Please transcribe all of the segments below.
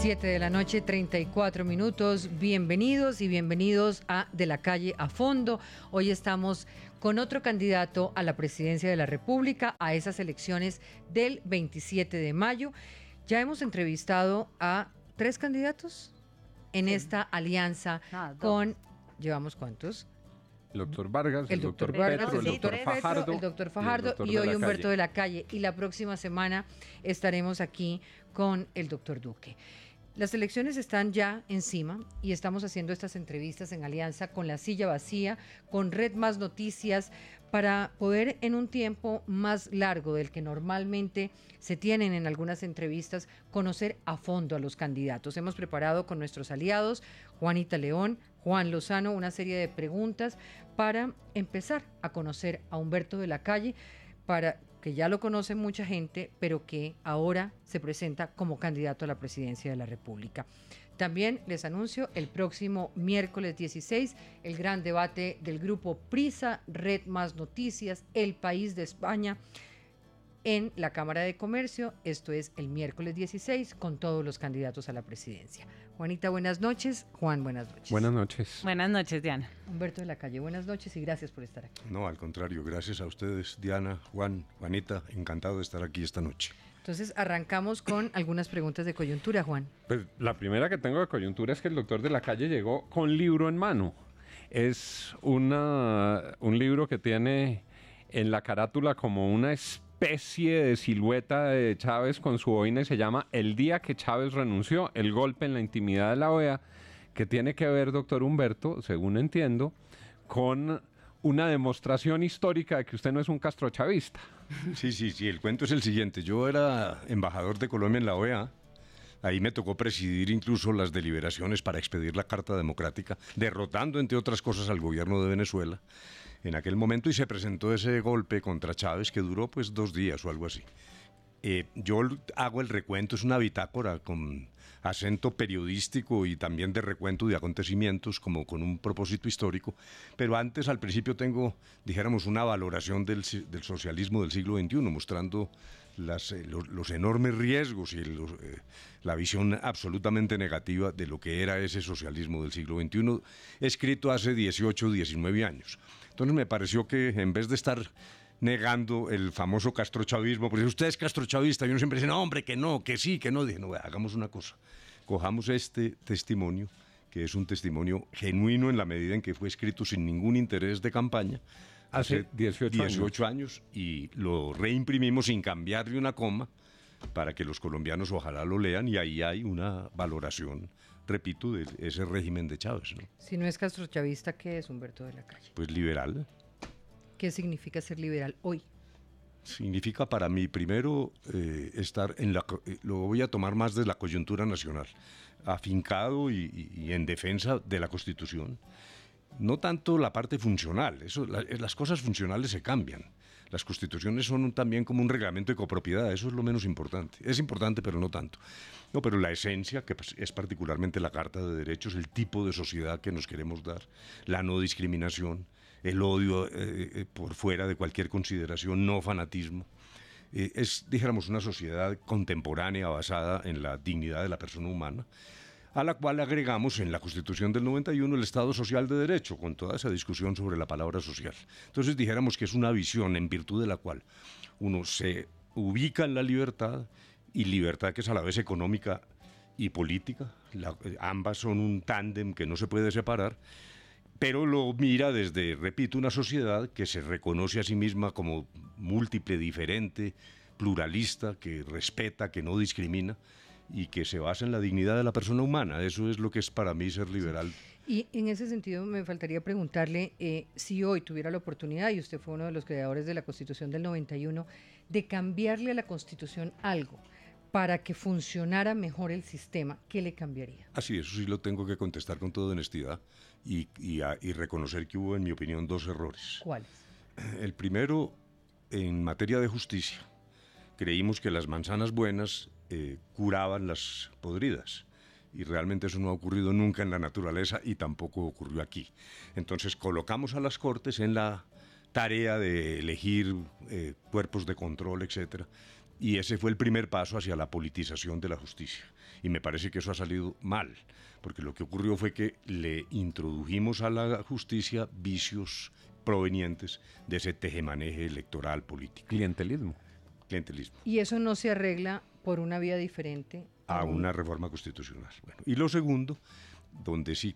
7 de la noche, 34 minutos. Bienvenidos y bienvenidos a De la Calle a Fondo. Hoy estamos con otro candidato a la presidencia de la República, a esas elecciones del 27 de mayo. Ya hemos entrevistado a 3 candidatos en esta alianza con... ¿Llevamos cuántos? El doctor Vargas, el doctor Vargas, Petro, el doctor Fajardo y hoy Humberto de la Calle. Y la próxima semana estaremos aquí con el doctor Duque. Las elecciones están ya encima y estamos haciendo estas entrevistas en alianza con La Silla Vacía, con Red Más Noticias, para poder en un tiempo más largo del que normalmente se tienen en algunas entrevistas, conocer a fondo a los candidatos. Hemos preparado con nuestros aliados, Juanita León, Juan Lozano, una serie de preguntas para empezar a conocer a Humberto de la Calle, para que ya lo conoce mucha gente, pero que ahora se presenta como candidato a la presidencia de la República. También les anuncio el próximo miércoles 16, el gran debate del grupo Prisa, Red Más Noticias, El País de España, en la Cámara de Comercio. Esto es el miércoles 16, con todos los candidatos a la presidencia. Juanita, buenas noches. Juan, buenas noches. Buenas noches. Buenas noches, Diana. Humberto de la Calle, buenas noches y gracias por estar aquí. No, al contrario, gracias a ustedes, Diana, Juan, Juanita, encantado de estar aquí esta noche. Entonces arrancamos con algunas preguntas de coyuntura, Juan. Pues la primera que tengo de coyuntura es que el doctor de la Calle llegó con libro en mano. Es un libro que tiene en la carátula como una especie de silueta de Chávez con su boina y se llama El día que Chávez renunció, el golpe en la intimidad de la OEA, que tiene que ver, doctor Humberto, según entiendo, con una demostración histórica de que usted no es un castrochavista. Sí, el cuento es el siguiente. Yo era embajador de Colombia en la OEA. Ahí me tocó presidir incluso las deliberaciones para expedir la Carta Democrática, derrotando, entre otras cosas, al gobierno de Venezuela en aquel momento, y se presentó ese golpe contra Chávez que duró pues 2 días o algo así. Yo hago el recuento, es una bitácora con acento periodístico y también de recuento de acontecimientos, como con un propósito histórico, pero antes, al principio, tengo, dijéramos, una valoración del socialismo del siglo XXI, mostrando los enormes riesgos y la visión absolutamente negativa de lo que era ese socialismo del siglo XXI, escrito hace 18 o 19 años. Entonces me pareció que, en vez de estar negando el famoso castrochavismo, porque usted es castrochavista, y uno siempre dice, no, hombre, que no, que sí, que no. Dije, no, hagamos una cosa, cojamos este testimonio, que es un testimonio genuino en la medida en que fue escrito sin ningún interés de campaña, hace 18 años, y lo reimprimimos sin cambiarle una coma, para que los colombianos ojalá lo lean, y ahí hay una valoración, repito, de ese régimen de Chávez, ¿no? Si no es castrochavista, ¿qué es Humberto de la Calle? Pues liberal. ¿Qué significa ser liberal hoy? Significa para mí, primero, estar lo voy a tomar más de la coyuntura nacional, afincado y en defensa de la Constitución. No tanto la parte funcional, las cosas funcionales se cambian. Las constituciones son también como un reglamento de copropiedad, eso es lo menos importante. Es importante, pero no tanto. No, pero la esencia, que es particularmente la Carta de Derechos, el tipo de sociedad que nos queremos dar, la no discriminación, el odio por fuera de cualquier consideración, no fanatismo. Es, dijéramos, una sociedad contemporánea basada en la dignidad de la persona humana, a la cual agregamos en la Constitución del 91 el Estado Social de Derecho, con toda esa discusión sobre la palabra social. Entonces dijéramos que es una visión en virtud de la cual uno se ubica en la libertad, y libertad que es a la vez económica y política. Ambas son un tándem que no se puede separar, pero lo mira desde, repito, una sociedad que se reconoce a sí misma como múltiple, diferente, pluralista, que respeta, que no discrimina, y que se basa en la dignidad de la persona humana. Eso es lo que es para mí ser liberal. Y en ese sentido me faltaría preguntarle, si hoy tuviera la oportunidad, y usted fue uno de los creadores de la Constitución del 91, de cambiarle a la Constitución algo para que funcionara mejor el sistema, ¿qué le cambiaría? Así, eso sí lo tengo que contestar con toda honestidad y reconocer que hubo, en mi opinión, 2 errores. ¿Cuáles? El primero, en materia de justicia. Creímos que las manzanas buenas curaban las podridas, y realmente eso no ha ocurrido nunca en la naturaleza y tampoco ocurrió aquí. Entonces colocamos a las Cortes en la tarea de elegir cuerpos de control, etcétera, Y ese fue el primer paso hacia la politización de la justicia. Y me parece que eso ha salido mal, porque lo que ocurrió fue que le introdujimos a la justicia vicios provenientes de ese tejemaneje electoral político. Clientelismo. Clientelismo. Y eso no se arregla por una vía diferente A una reforma constitucional. Bueno, y lo segundo, donde sí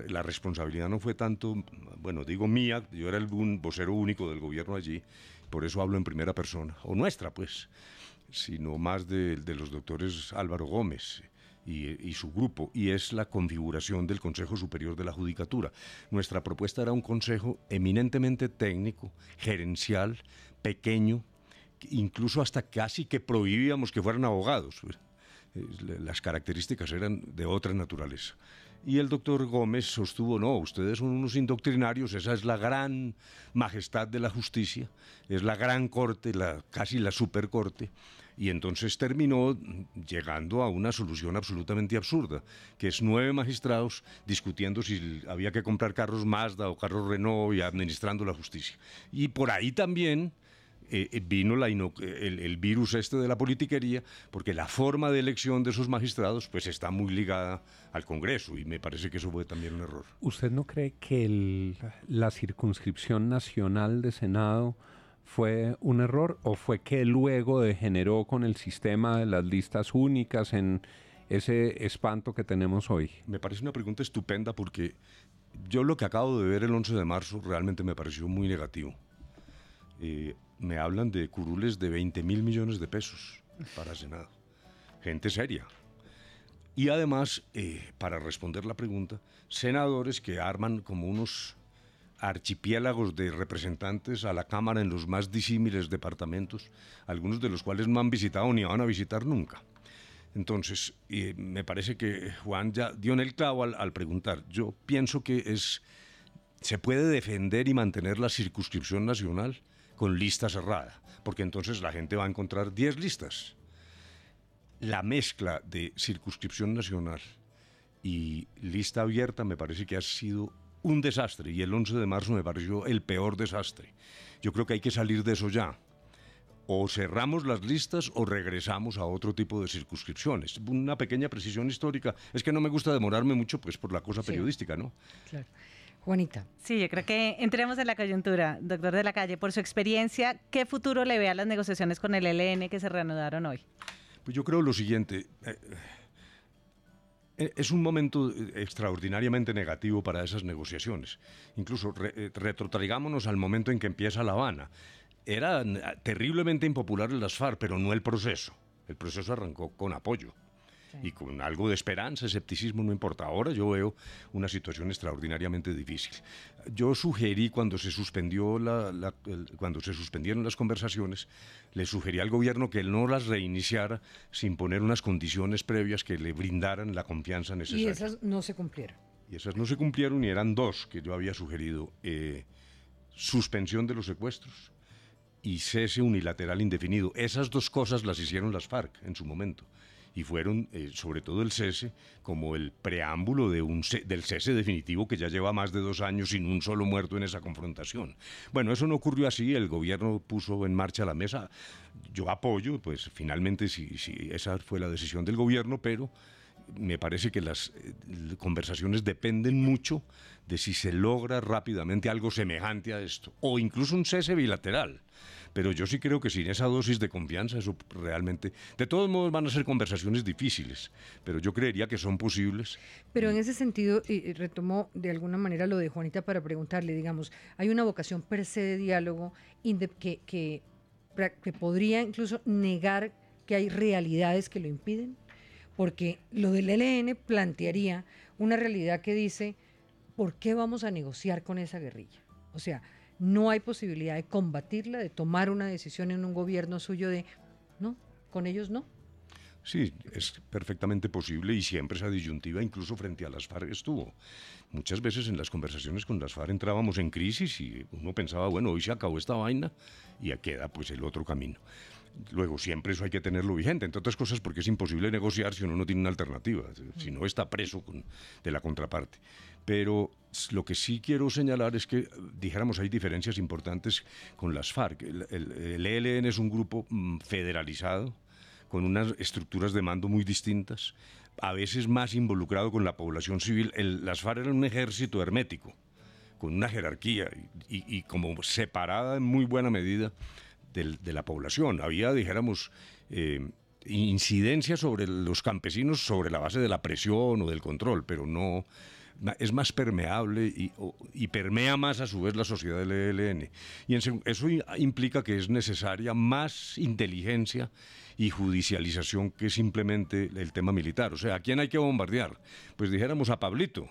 la responsabilidad no fue tanto, bueno, digo mía, yo era el vocero único del gobierno allí, por eso hablo en primera persona, o nuestra pues, sino más de los doctores Álvaro Gómez y su grupo, y es la configuración del Consejo Superior de la Judicatura. Nuestra propuesta era un consejo eminentemente técnico, gerencial, pequeño, incluso hasta casi que prohibíamos que fueran abogados. Las características eran de otra naturaleza. Y el doctor Gómez sostuvo, no, ustedes son unos indoctrinarios, esa es la gran majestad de la justicia, es la gran corte, casi la supercorte, y entonces terminó llegando a una solución absolutamente absurda, que es 9 magistrados discutiendo si había que comprar carros Mazda o carros Renault y administrando la justicia. Y por ahí también vino el virus este de la politiquería, porque la forma de elección de esos magistrados pues está muy ligada al Congreso, y me parece que eso fue también un error. ¿Usted no cree que la circunscripción nacional de Senado fue un error, o fue que luego degeneró con el sistema de las listas únicas en ese espanto que tenemos hoy? Me parece una pregunta estupenda, porque yo lo que acabo de ver el 11 de marzo realmente me pareció muy negativo. Me hablan de curules de 20.000 millones de pesos para Senado. Gente seria. Y además, para responder la pregunta, senadores que arman como unos archipiélagos de representantes a la Cámara en los más disímiles departamentos, algunos de los cuales no han visitado ni van a visitar nunca. Entonces, me parece que Juan ya dio en el clavo al preguntar. Yo pienso que se puede defender y mantener la circunscripción nacional con lista cerrada, porque entonces la gente va a encontrar 10 listas. La mezcla de circunscripción nacional y lista abierta me parece que ha sido un desastre, y el 11 de marzo me pareció el peor desastre. Yo creo que hay que salir de eso ya. O cerramos las listas o regresamos a otro tipo de circunscripciones. Una pequeña precisión histórica. Es que no me gusta demorarme mucho pues por la cosa periodística, ¿no? Claro. Juanita. Sí, yo creo que entremos en la coyuntura, doctor de la Calle. Por su experiencia, ¿qué futuro le ve a las negociaciones con el ELN que se reanudaron hoy? Pues yo creo lo siguiente. Es un momento extraordinariamente negativo para esas negociaciones. Incluso retrotraigámonos al momento en que empieza La Habana. Eran terriblemente impopulares las FARC, pero no el proceso. El proceso arrancó con apoyo. Sí. Y con algo de esperanza, escepticismo, no importa. Ahora yo veo una situación extraordinariamente difícil. Yo sugerí, cuando se suspendieron las conversaciones, le sugerí al gobierno que él no las reiniciara sin poner unas condiciones previas que le brindaran la confianza necesaria. Y esas no se cumplieron. Y esas no se cumplieron, y eran 2 que yo había sugerido. Suspensión de los secuestros y cese unilateral indefinido. Esas 2 cosas las hicieron las FARC en su momento. Y fueron, sobre todo el cese, como el preámbulo del cese definitivo, que ya lleva más de 2 años sin un solo muerto en esa confrontación. Bueno, eso no ocurrió así, el gobierno puso en marcha la mesa. Yo apoyo, pues finalmente si esa fue la decisión del gobierno, pero me parece que las conversaciones dependen mucho de si se logra rápidamente algo semejante a esto, o incluso un cese bilateral. Pero yo sí creo que sin esa dosis de confianza, eso realmente... De todos modos van a ser conversaciones difíciles, pero yo creería que son posibles. Pero en ese sentido, y retomo de alguna manera lo de Juanita para preguntarle, digamos, hay una vocación per se de diálogo que podría incluso negar que hay realidades que lo impiden, porque lo del ELN plantearía una realidad que dice, ¿por qué vamos a negociar con esa guerrilla? O sea, no hay posibilidad de combatirla, de tomar una decisión en un gobierno suyo de, no, con ellos no. Sí, es perfectamente posible, y siempre esa disyuntiva, incluso frente a las FARC, estuvo. Muchas veces en las conversaciones con las FARC entrábamos en crisis y uno pensaba, bueno, hoy se acabó esta vaina y ya queda pues el otro camino. Luego, siempre eso hay que tenerlo vigente, entre otras cosas porque es imposible negociar si uno no tiene una alternativa, si no está preso de la contraparte. Pero lo que sí quiero señalar es que, dijéramos, hay diferencias importantes con las FARC. El ELN es un grupo federalizado, con unas estructuras de mando muy distintas, a veces más involucrado con la población civil. Las FARC eran un ejército hermético, con una jerarquía y como separada en muy buena medida de la población. Había, dijéramos, incidencia sobre los campesinos sobre la base de la presión o del control, pero no... Es más permeable y permea más a su vez la sociedad del ELN. Y eso implica que es necesaria más inteligencia y judicialización que simplemente el tema militar. O sea, ¿a quién hay que bombardear? Pues dijéramos a Pablito.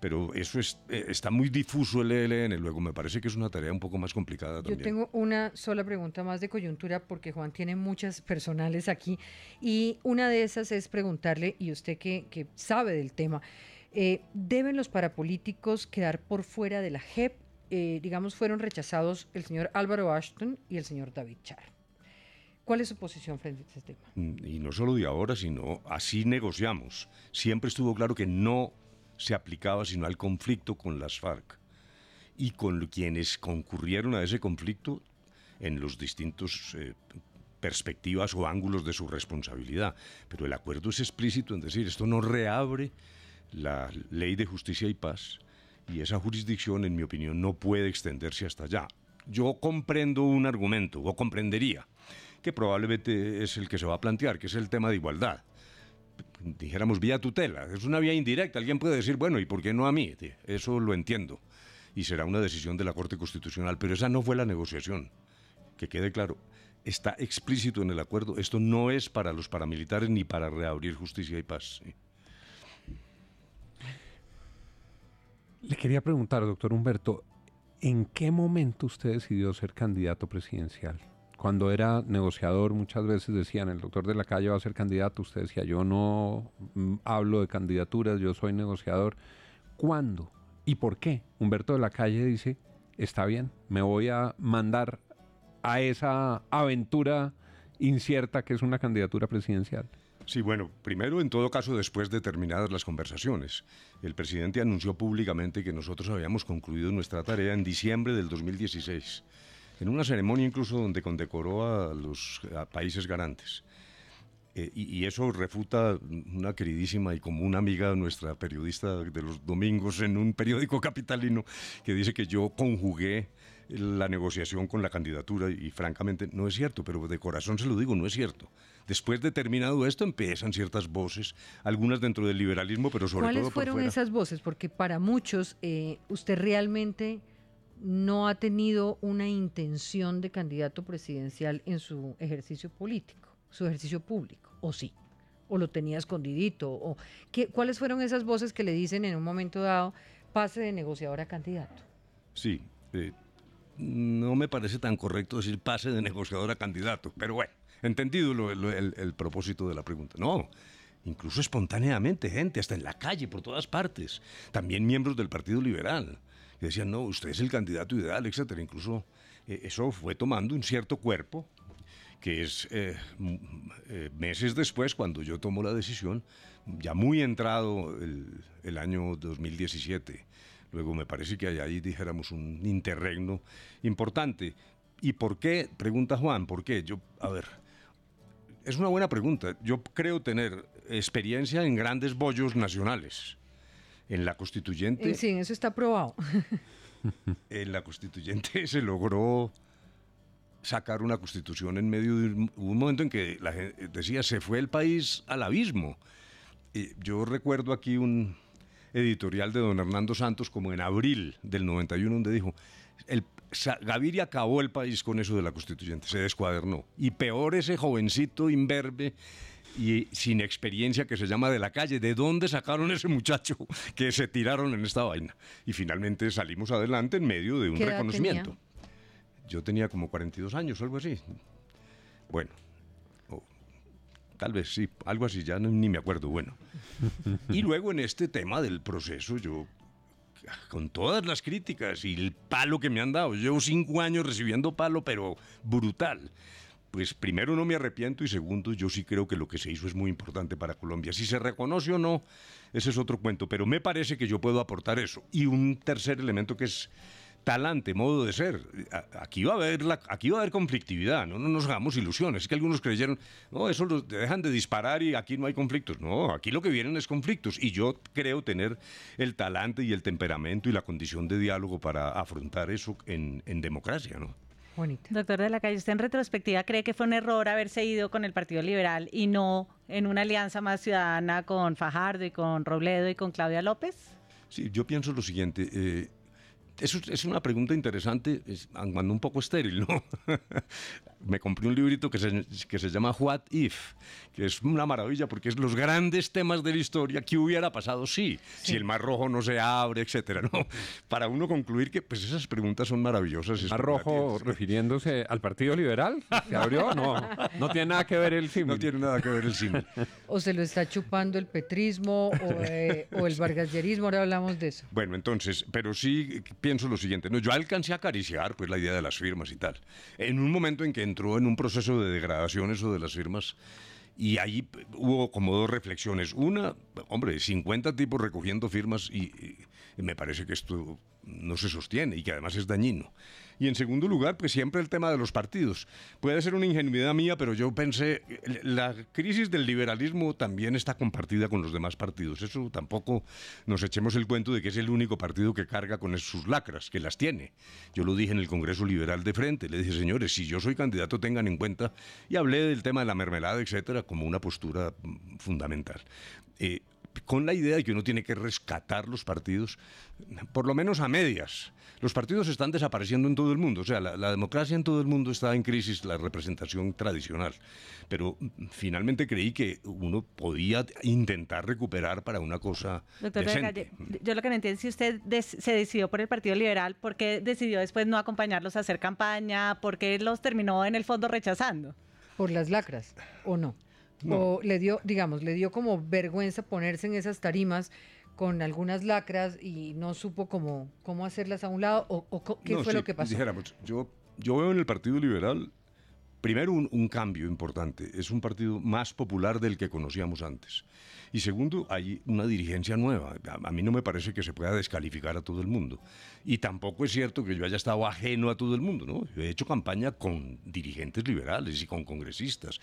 Pero eso está muy difuso el ELN, luego me parece que es una tarea un poco más complicada también. Yo tengo una sola pregunta más de coyuntura, porque Juan tiene muchas personales aquí, y una de esas es preguntarle, y usted que sabe del tema, ¿deben los parapolíticos quedar por fuera de la JEP? Digamos, fueron rechazados el señor Álvaro Ashton y el señor David Char. ¿Cuál es su posición frente a este tema? Y no solo de ahora, sino así negociamos. Siempre estuvo claro que no se aplicaba sino al conflicto con las FARC y con quienes concurrieron a ese conflicto en los distintos perspectivas o ángulos de su responsabilidad. Pero el acuerdo es explícito en decir, esto no reabre la Ley de Justicia y Paz, y esa jurisdicción, en mi opinión, no puede extenderse hasta allá. Yo comprendo un argumento, o comprendería, que probablemente es el que se va a plantear, que es el tema de igualdad. Dijéramos vía tutela, es una vía indirecta. Alguien puede decir, bueno, ¿y por qué no a mí? Eso lo entiendo, y será una decisión de la Corte Constitucional, pero esa no fue la negociación. Que quede claro, está explícito en el acuerdo, esto no es para los paramilitares ni para reabrir Justicia y Paz. ¿Sí? Le quería preguntar, doctor Humberto, ¿en qué momento usted decidió ser candidato presidencial? Cuando era negociador, muchas veces decían, el doctor de la Calle va a ser candidato. Usted decía, yo no hablo de candidaturas, yo soy negociador. ¿Cuándo y por qué Humberto de la Calle dice, está bien, me voy a mandar a esa aventura incierta que es una candidatura presidencial? Sí, bueno, primero, en todo caso, después de terminadas las conversaciones, el presidente anunció públicamente que nosotros habíamos concluido nuestra tarea en diciembre del 2016, en una ceremonia incluso donde condecoró a los países garantes. Y eso refuta una queridísima y como una amiga nuestra periodista de los domingos en un periódico capitalino que dice que yo conjugué la negociación con la candidatura, y francamente no es cierto, pero de corazón se lo digo, no es cierto. Después de terminado esto empiezan ciertas voces, algunas dentro del liberalismo, pero sobre todo por fuera. ¿Cuáles fueron esas voces? Porque para muchos usted realmente no ha tenido una intención de candidato presidencial en su ejercicio político, su ejercicio público, ¿o sí? ¿O lo tenía escondidito? ¿O cuáles fueron esas voces que le dicen en un momento dado, pase de negociador a candidato? Sí, no me parece tan correcto decir pase de negociador a candidato, pero bueno, entendido el propósito de la pregunta. No, incluso espontáneamente, gente, hasta en la calle, por todas partes. También miembros del Partido Liberal, que decían, no, usted es el candidato ideal, etcétera. Incluso eso fue tomando un cierto cuerpo, que es meses después, cuando yo tomo la decisión, ya muy entrado el año 2017. Luego me parece que hay ahí, dijéramos, un interregno importante. ¿Y por qué? Pregunta Juan, ¿por qué? Es una buena pregunta. Yo creo tener experiencia en grandes bollos nacionales. En la Constituyente... Sí, eso está probado. En la Constituyente se logró sacar una constitución en medio de un momento en que la gente decía, se fue el país al abismo. Yo recuerdo aquí un editorial de don Hernando Santos como en abril del 91, donde dijo, Gaviria acabó el país con eso de la Constituyente, se descuadernó. Y peor ese jovencito imberbe y sin experiencia que se llama de la Calle. ¿De dónde sacaron ese muchacho que se tiraron en esta vaina? Y finalmente salimos adelante en medio de un reconocimiento. Tenía? Yo tenía como 42 años o algo así. Bueno, tal vez sí, algo así, ya ni me acuerdo. Bueno. Y luego en este tema del proceso, yo, con todas las críticas y el palo que me han dado, llevo 5 años recibiendo palo, pero brutal. pues primero no me arrepiento y segundo yo sí creo que lo que se hizo es muy importante para Colombia. Si se reconoce o no, ese es otro cuento, pero me parece que yo puedo aportar eso. Y un tercer elemento que es talante, modo de ser. Aquí va a haber conflictividad, no nos hagamos ilusiones. Es que algunos creyeron, no, eso lo dejan de disparar y aquí no hay conflictos. No, aquí lo que vienen es conflictos. Y yo creo tener el talante y el temperamento y la condición de diálogo para afrontar eso en democracia, ¿no? Bonita. Doctor de la Calle, ¿usted en retrospectiva cree que fue un error haberse ido con el Partido Liberal y no en una alianza más ciudadana con Fajardo y con Robledo y con Claudia López? Sí, yo pienso lo siguiente. Eso es una pregunta interesante, cuando un poco estéril, ¿no? Me compré un librito que se llama What If, que es una maravilla porque es los grandes temas de la historia. ¿Qué hubiera pasado si el Mar Rojo no se abre, etcétera, ¿no? Para uno concluir que pues esas preguntas son maravillosas. ¿El Mar Rojo refiriéndose al Partido Liberal? ¿Se abrió? No tiene nada que ver el símil. No tiene nada que ver el símil. O se lo está chupando el petrismo o el vargasyerismo, ahora hablamos de eso. Bueno, entonces, pero sí pienso lo siguiente, ¿no? Yo alcancé a acariciar pues la idea de las firmas y tal. En un momento en que entró en un proceso de degradación eso de las firmas, y ahí hubo como dos reflexiones. Una, hombre, 50 tipos recogiendo firmas y me parece que esto no se sostiene y que además es dañino. Y en segundo lugar, pues siempre el tema de los partidos. Puede ser una ingenuidad mía, pero yo pensé, la crisis del liberalismo también está compartida con los demás partidos. Eso tampoco nos echemos el cuento de que es el único partido que carga con sus lacras, que las tiene. Yo lo dije en el Congreso Liberal de Frente, le dije, señores, si yo soy candidato, tengan en cuenta, y hablé del tema de la mermelada, etcétera, como una postura fundamental. Con la idea de que uno tiene que rescatar los partidos, por lo menos a medias. Los partidos están desapareciendo en todo el mundo, o sea, la democracia en todo el mundo está en crisis, la representación tradicional. Pero finalmente creí que uno podía intentar recuperar para una cosa Doctor decente. Calle, yo lo que no entiendo es si usted se decidió por el Partido Liberal, ¿por qué decidió después no acompañarlos a hacer campaña? ¿Por qué los terminó en el fondo rechazando? ¿Por las lacras o no? No. O le dio como vergüenza ponerse en esas tarimas con algunas lacras y no supo cómo hacerlas a un lado, o qué fue lo que pasó. Dijéramos, yo veo en el Partido Liberal primero un cambio importante. Es un partido más popular del que conocíamos antes. Y segundo, hay una dirigencia nueva. A mí no me parece que se pueda descalificar a todo el mundo. Y tampoco es cierto que yo haya estado ajeno a todo el mundo, ¿no? Yo he hecho campaña con dirigentes liberales y con congresistas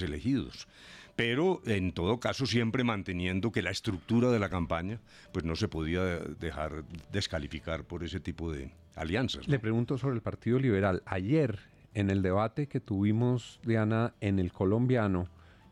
elegidos. Pero en todo caso siempre manteniendo que la estructura de la campaña pues no se podía dejar descalificar por ese tipo de alianzas, ¿no? Le pregunto sobre el Partido Liberal. Ayer, en el debate que tuvimos, Diana, en el colombiano,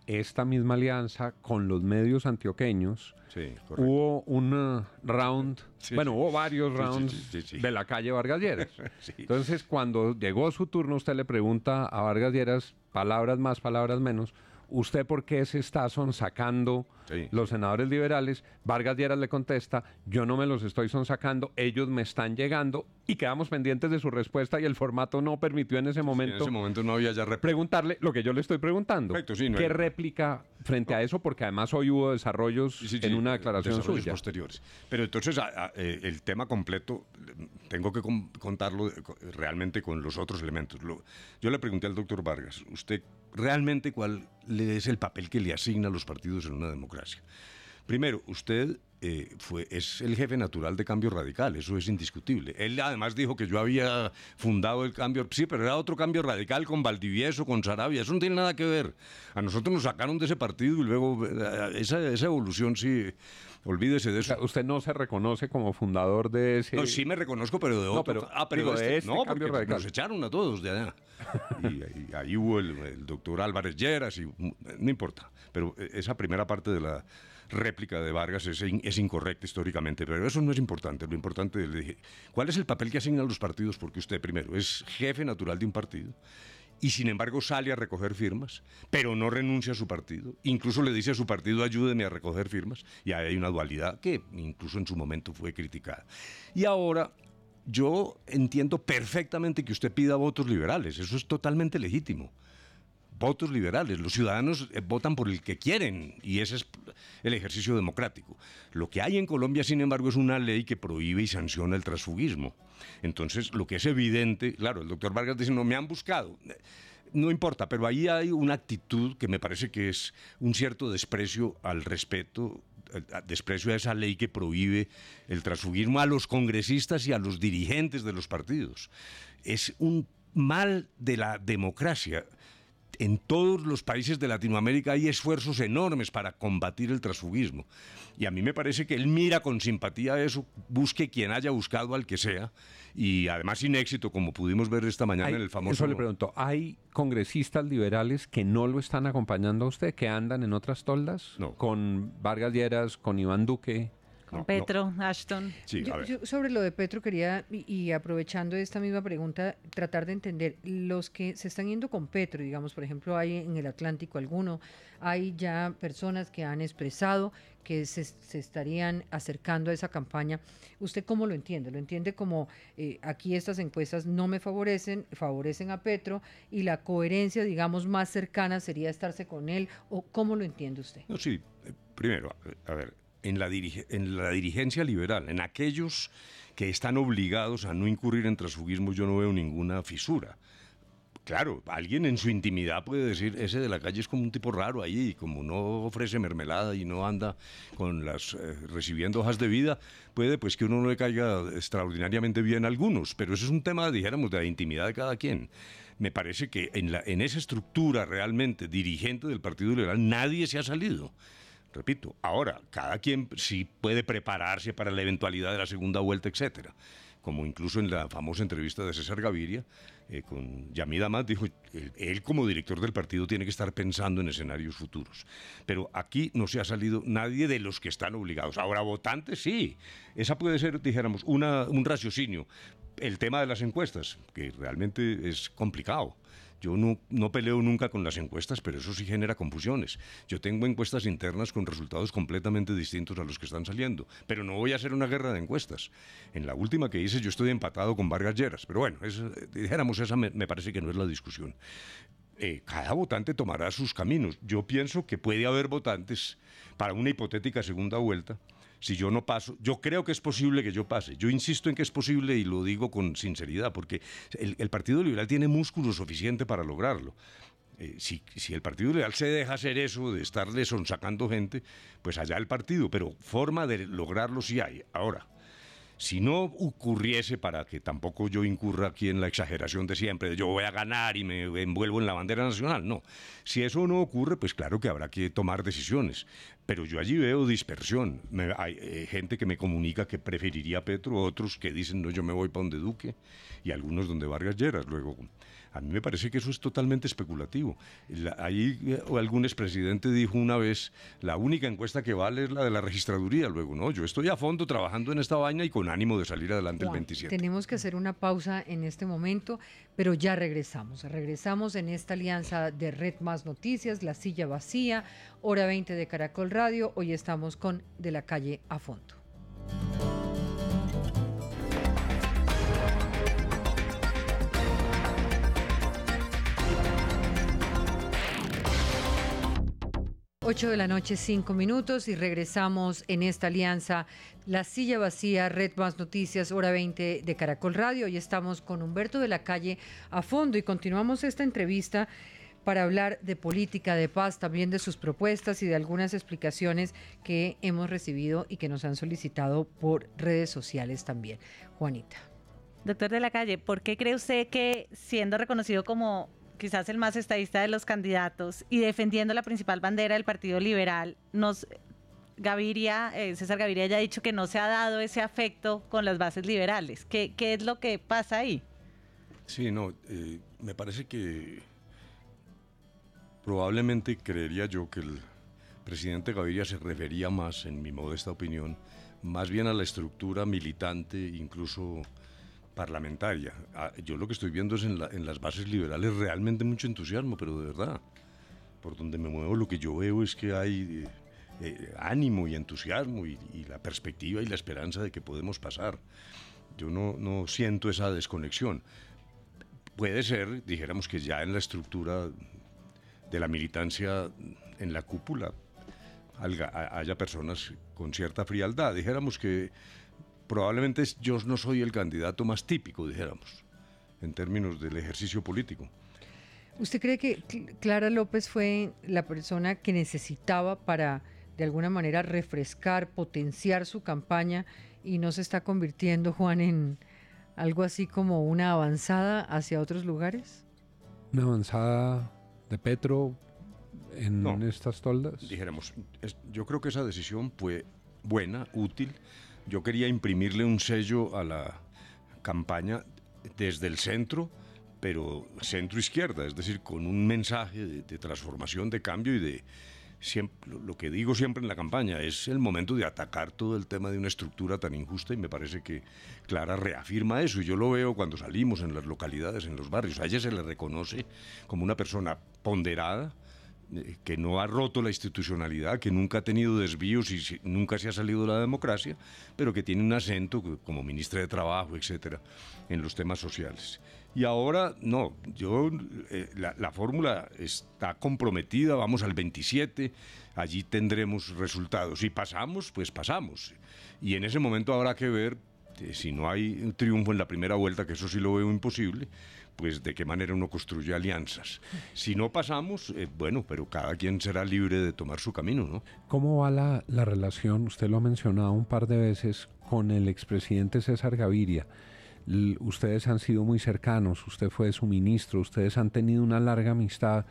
esta misma alianza con los medios antioqueños, Sí, correcto. hubo un round, hubo varios rounds sí. de la calle Vargas Lleras. Sí. Entonces, cuando llegó su turno, usted le pregunta a Vargas Lleras, palabras más, palabras menos, ¿usted por qué se está sonsacando los senadores liberales? Vargas Lleras le contesta, yo no me los estoy sonsacando, ellos me están llegando, y quedamos pendientes de su respuesta y el formato no permitió en ese momento, En ese momento no había ya preguntarle lo que yo le estoy preguntando. Perfecto, sí, no ¿Qué hay- réplica frente a eso? Porque además hoy hubo desarrollos Sí, en una declaración desarrollos suya. posteriores. Pero entonces el tema completo tengo que contarlo realmente con los otros elementos. Yo le pregunté al doctor Vargas, ¿usted realmente cuál es el papel que le asigna a los partidos en una democracia? Primero, usted es el jefe natural de Cambio Radical, eso es indiscutible. Él además dijo que yo había fundado el Cambio, sí, pero era otro Cambio Radical con Valdivieso, con Saravia, eso no tiene nada que ver. A nosotros nos sacaron de ese partido y luego esa evolución sí, olvídese de O eso. sea, usted no se reconoce como fundador de ese... No, sí me reconozco, pero de otro. digo, de este no, Cambio porque Radical. nos echaron a todos de allá. Y ahí hubo el doctor Álvarez Lleras, y no importa. Pero esa primera parte de la réplica de Vargas es incorrecta históricamente, pero eso no es importante. Lo importante, le dije, ¿cuál es el papel que asignan los partidos? Porque usted, primero, es jefe natural de un partido y sin embargo sale a recoger firmas, pero no renuncia a su partido. Incluso le dice a su partido, ayúdeme a recoger firmas, y ahí hay una dualidad que incluso en su momento fue criticada. Y ahora, yo entiendo perfectamente que usted pida votos liberales, eso es totalmente legítimo. Votos liberales, los ciudadanos votan por el que quieren y ese es el ejercicio democrático. Lo que hay en Colombia, sin embargo, es una ley que prohíbe y sanciona el transfugismo. Entonces, lo que es evidente, claro, el doctor Vargas dice, no me han buscado. No importa, pero ahí hay una actitud que me parece que es un cierto desprecio al respeto, desprecio a esa ley que prohíbe el transfugismo a los congresistas y a los dirigentes de los partidos. Es un mal de la democracia. En todos los países de Latinoamérica hay esfuerzos enormes para combatir el transfugismo. Y a mí me parece que él mira con simpatía eso, busque quien haya buscado al que sea, y además sin éxito, como pudimos ver esta mañana en el famoso... Eso le pregunto, ¿hay congresistas liberales que no lo están acompañando a usted, que andan en otras toldas? No. Con Vargas Lleras, con Iván Duque... Con Petro, Ashton. Sí, yo sobre lo de Petro quería, y aprovechando esta misma pregunta, tratar de entender, los que se están yendo con Petro, digamos, por ejemplo, hay en el Atlántico hay ya personas que han expresado que se estarían acercando a esa campaña. ¿Usted cómo lo entiende? ¿Lo entiende como aquí estas encuestas no me favorecen a Petro y la coherencia, digamos, más cercana sería estarse con él? ¿O cómo lo entiende usted? No, sí, primero, a ver... En la dirigencia liberal, en aquellos que están obligados a no incurrir en transfugismo, yo no veo ninguna fisura. Claro, alguien en su intimidad puede decir, ese de la calle es como un tipo raro ahí, y como no ofrece mermelada y no anda con recibiendo hojas de vida, puede pues que uno no le caiga extraordinariamente bien a algunos, pero eso es un tema, dijéramos, de la intimidad de cada quien. Me parece que en esa estructura realmente dirigente del Partido Liberal nadie se ha salido. Repito, ahora, cada quien sí puede prepararse para la eventualidad de la segunda vuelta, etcétera. Como incluso en la famosa entrevista de César Gaviria con Yamid Amad, dijo, él como director del partido tiene que estar pensando en escenarios futuros. Pero aquí no se ha salido nadie de los que están obligados. Ahora, votantes, sí. Esa puede ser, dijéramos, un raciocinio. El tema de las encuestas, que realmente es complicado. Yo no peleo nunca con las encuestas, pero eso sí genera confusiones. Yo tengo encuestas internas con resultados completamente distintos a los que están saliendo, pero no voy a hacer una guerra de encuestas. En la última que hice yo estoy empatado con Vargas Lleras, pero bueno, dijéramos, esa me parece que no es la discusión. Cada votante tomará sus caminos. Yo pienso que puede haber votantes para una hipotética segunda vuelta. Si yo no paso, yo creo que es posible que yo pase. Yo insisto en que es posible y lo digo con sinceridad, porque el Partido Liberal tiene músculo suficiente para lograrlo. Si el Partido Liberal se deja hacer eso de estarle sonsacando gente, pues allá el partido, pero forma de lograrlo sí hay. Ahora, si no ocurriese, para que tampoco yo incurra aquí en la exageración de siempre, de yo voy a ganar y me envuelvo en la bandera nacional, no. Si eso no ocurre, pues claro que habrá que tomar decisiones. Pero yo allí veo dispersión. Hay gente que me comunica que preferiría a Petro, otros que dicen, no, yo me voy para donde Duque, y algunos donde Vargas Lleras. Luego, a mí me parece que eso es totalmente especulativo. Ahí algún expresidente dijo una vez, la única encuesta que vale es la de la registraduría. Luego, no, yo estoy a fondo trabajando en esta vaina y con ánimo de salir adelante el 27. Tenemos que hacer una pausa en este momento, pero ya regresamos. Regresamos en esta alianza de Red Más Noticias, La Silla Vacía, Hora 20 de Caracol Radio. Hoy estamos con De la Calle a Fondo. Ocho de la noche, 5 minutos, y regresamos en esta alianza La Silla Vacía, Red Más Noticias, Hora 20 de Caracol Radio. Hoy estamos con Humberto de la Calle a Fondo y continuamos esta entrevista para hablar de política, de paz, también de sus propuestas y de algunas explicaciones que hemos recibido y que nos han solicitado por redes sociales también. Juanita. Doctor de la Calle, ¿por qué cree usted que, siendo reconocido como quizás el más estadista de los candidatos y defendiendo la principal bandera del Partido Liberal, César Gaviria ya ha dicho que no se ha dado ese afecto con las bases liberales? ¿Qué es lo que pasa ahí? Sí, no, me parece que probablemente creería yo que el presidente Gaviria se refería más, en mi modesta opinión, más bien a la estructura militante, incluso parlamentaria. Yo lo que estoy viendo es en las bases liberales realmente mucho entusiasmo, pero de verdad, por donde me muevo lo que yo veo es que hay ánimo y entusiasmo y la perspectiva y la esperanza de que podemos pasar. Yo no siento esa desconexión. Puede ser, dijéramos, que ya en la estructura de la militancia, en la cúpula, haya personas con cierta frialdad. Dijéramos que probablemente yo no soy el candidato más típico, dijéramos, en términos del ejercicio político. ¿Usted cree que Clara López fue la persona que necesitaba para, de alguna manera, refrescar, potenciar su campaña y no se está convirtiendo, Juan, en algo así como una avanzada hacia otros lugares? ¿Una avanzada de Petro en estas toldas? Dijéramos, yo creo que esa decisión fue buena, útil. Yo quería imprimirle un sello a la campaña desde el centro, pero centro-izquierda, es decir, con un mensaje de transformación, de cambio y de... Siempre, lo que digo siempre en la campaña, es el momento de atacar todo el tema de una estructura tan injusta y me parece que Clara reafirma eso. Y yo lo veo cuando salimos en las localidades, en los barrios. A ella se le reconoce como una persona ponderada, que no ha roto la institucionalidad, que nunca ha tenido desvíos y nunca se ha salido de la democracia, pero que tiene un acento como ministra de Trabajo, etcétera, en los temas sociales. Y ahora, no, la fórmula está comprometida, vamos al 27, allí tendremos resultados. Si pasamos, pues pasamos. Y en ese momento habrá que ver, si no hay un triunfo en la primera vuelta, que eso sí lo veo imposible, pues de qué manera uno construye alianzas. Si no pasamos, bueno, pero cada quien será libre de tomar su camino, ¿no? ¿Cómo va la relación, usted lo ha mencionado un par de veces, con el expresidente César Gaviria? Ustedes han sido muy cercanos, usted fue su ministro, ustedes han tenido una larga amistad,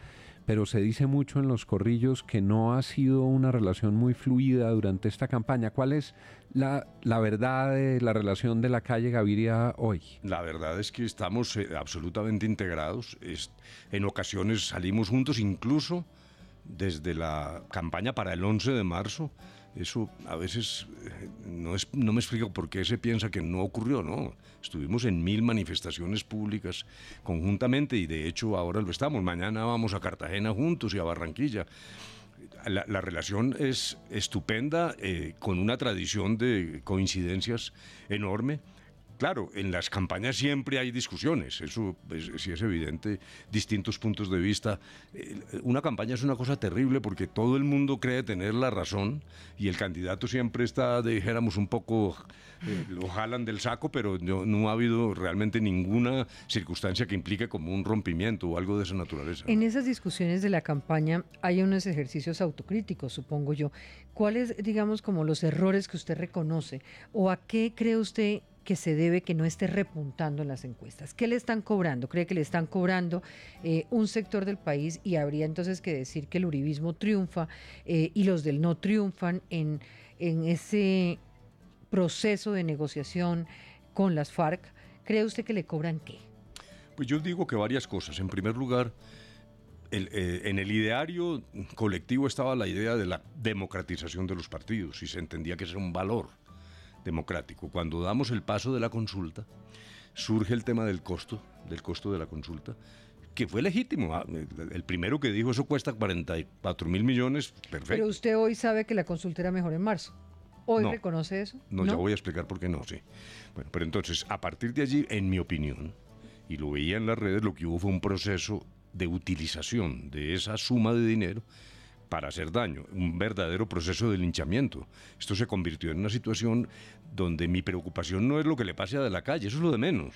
pero se dice mucho en los corrillos que no ha sido una relación muy fluida durante esta campaña. ¿Cuál es la verdad de la relación de la calle Gaviria hoy? La verdad es que estamos absolutamente integrados. En ocasiones salimos juntos, incluso desde la campaña para el 11 de marzo. Eso a veces no me explico por qué se piensa que no ocurrió, ¿no? Estuvimos en 1000 manifestaciones públicas conjuntamente y de hecho ahora lo estamos. Mañana vamos a Cartagena juntos y a Barranquilla. La relación es estupenda, con una tradición de coincidencias enorme. Claro, en las campañas siempre hay discusiones, eso sí es evidente, distintos puntos de vista. Una campaña es una cosa terrible porque todo el mundo cree tener la razón y el candidato siempre está, dijéramos, un poco, lo jalan del saco, pero no ha habido realmente ninguna circunstancia que implique como un rompimiento o algo de esa naturaleza. En esas discusiones de la campaña hay unos ejercicios autocríticos, supongo yo. ¿Cuáles, digamos, como los errores que usted reconoce o a qué cree usted que se debe que no esté repuntando en las encuestas? ¿Qué le están cobrando? ¿Cree que le están cobrando un sector del país y habría entonces que decir que el uribismo triunfa y los del no triunfan en ese proceso de negociación con las FARC? ¿Cree usted que le cobran qué? Pues yo digo que varias cosas. En primer lugar, en el ideario colectivo estaba la idea de la democratización de los partidos y se entendía que ese era un valor democrático. Cuando damos el paso de la consulta, surge el tema del costo de la consulta, que fue legítimo. El primero que dijo eso cuesta 44.000 millones, perfecto. Pero usted hoy sabe que la consulta era mejor en marzo. ¿Hoy reconoce eso? No, ya voy a explicar por qué no, sí. Bueno, pero entonces, a partir de allí, en mi opinión, y lo veía en las redes, lo que hubo fue un proceso de utilización de esa suma de dinero para hacer daño, un verdadero proceso de linchamiento. Esto se convirtió en una situación donde mi preocupación no es lo que le pase a De la Calle, eso es lo de menos,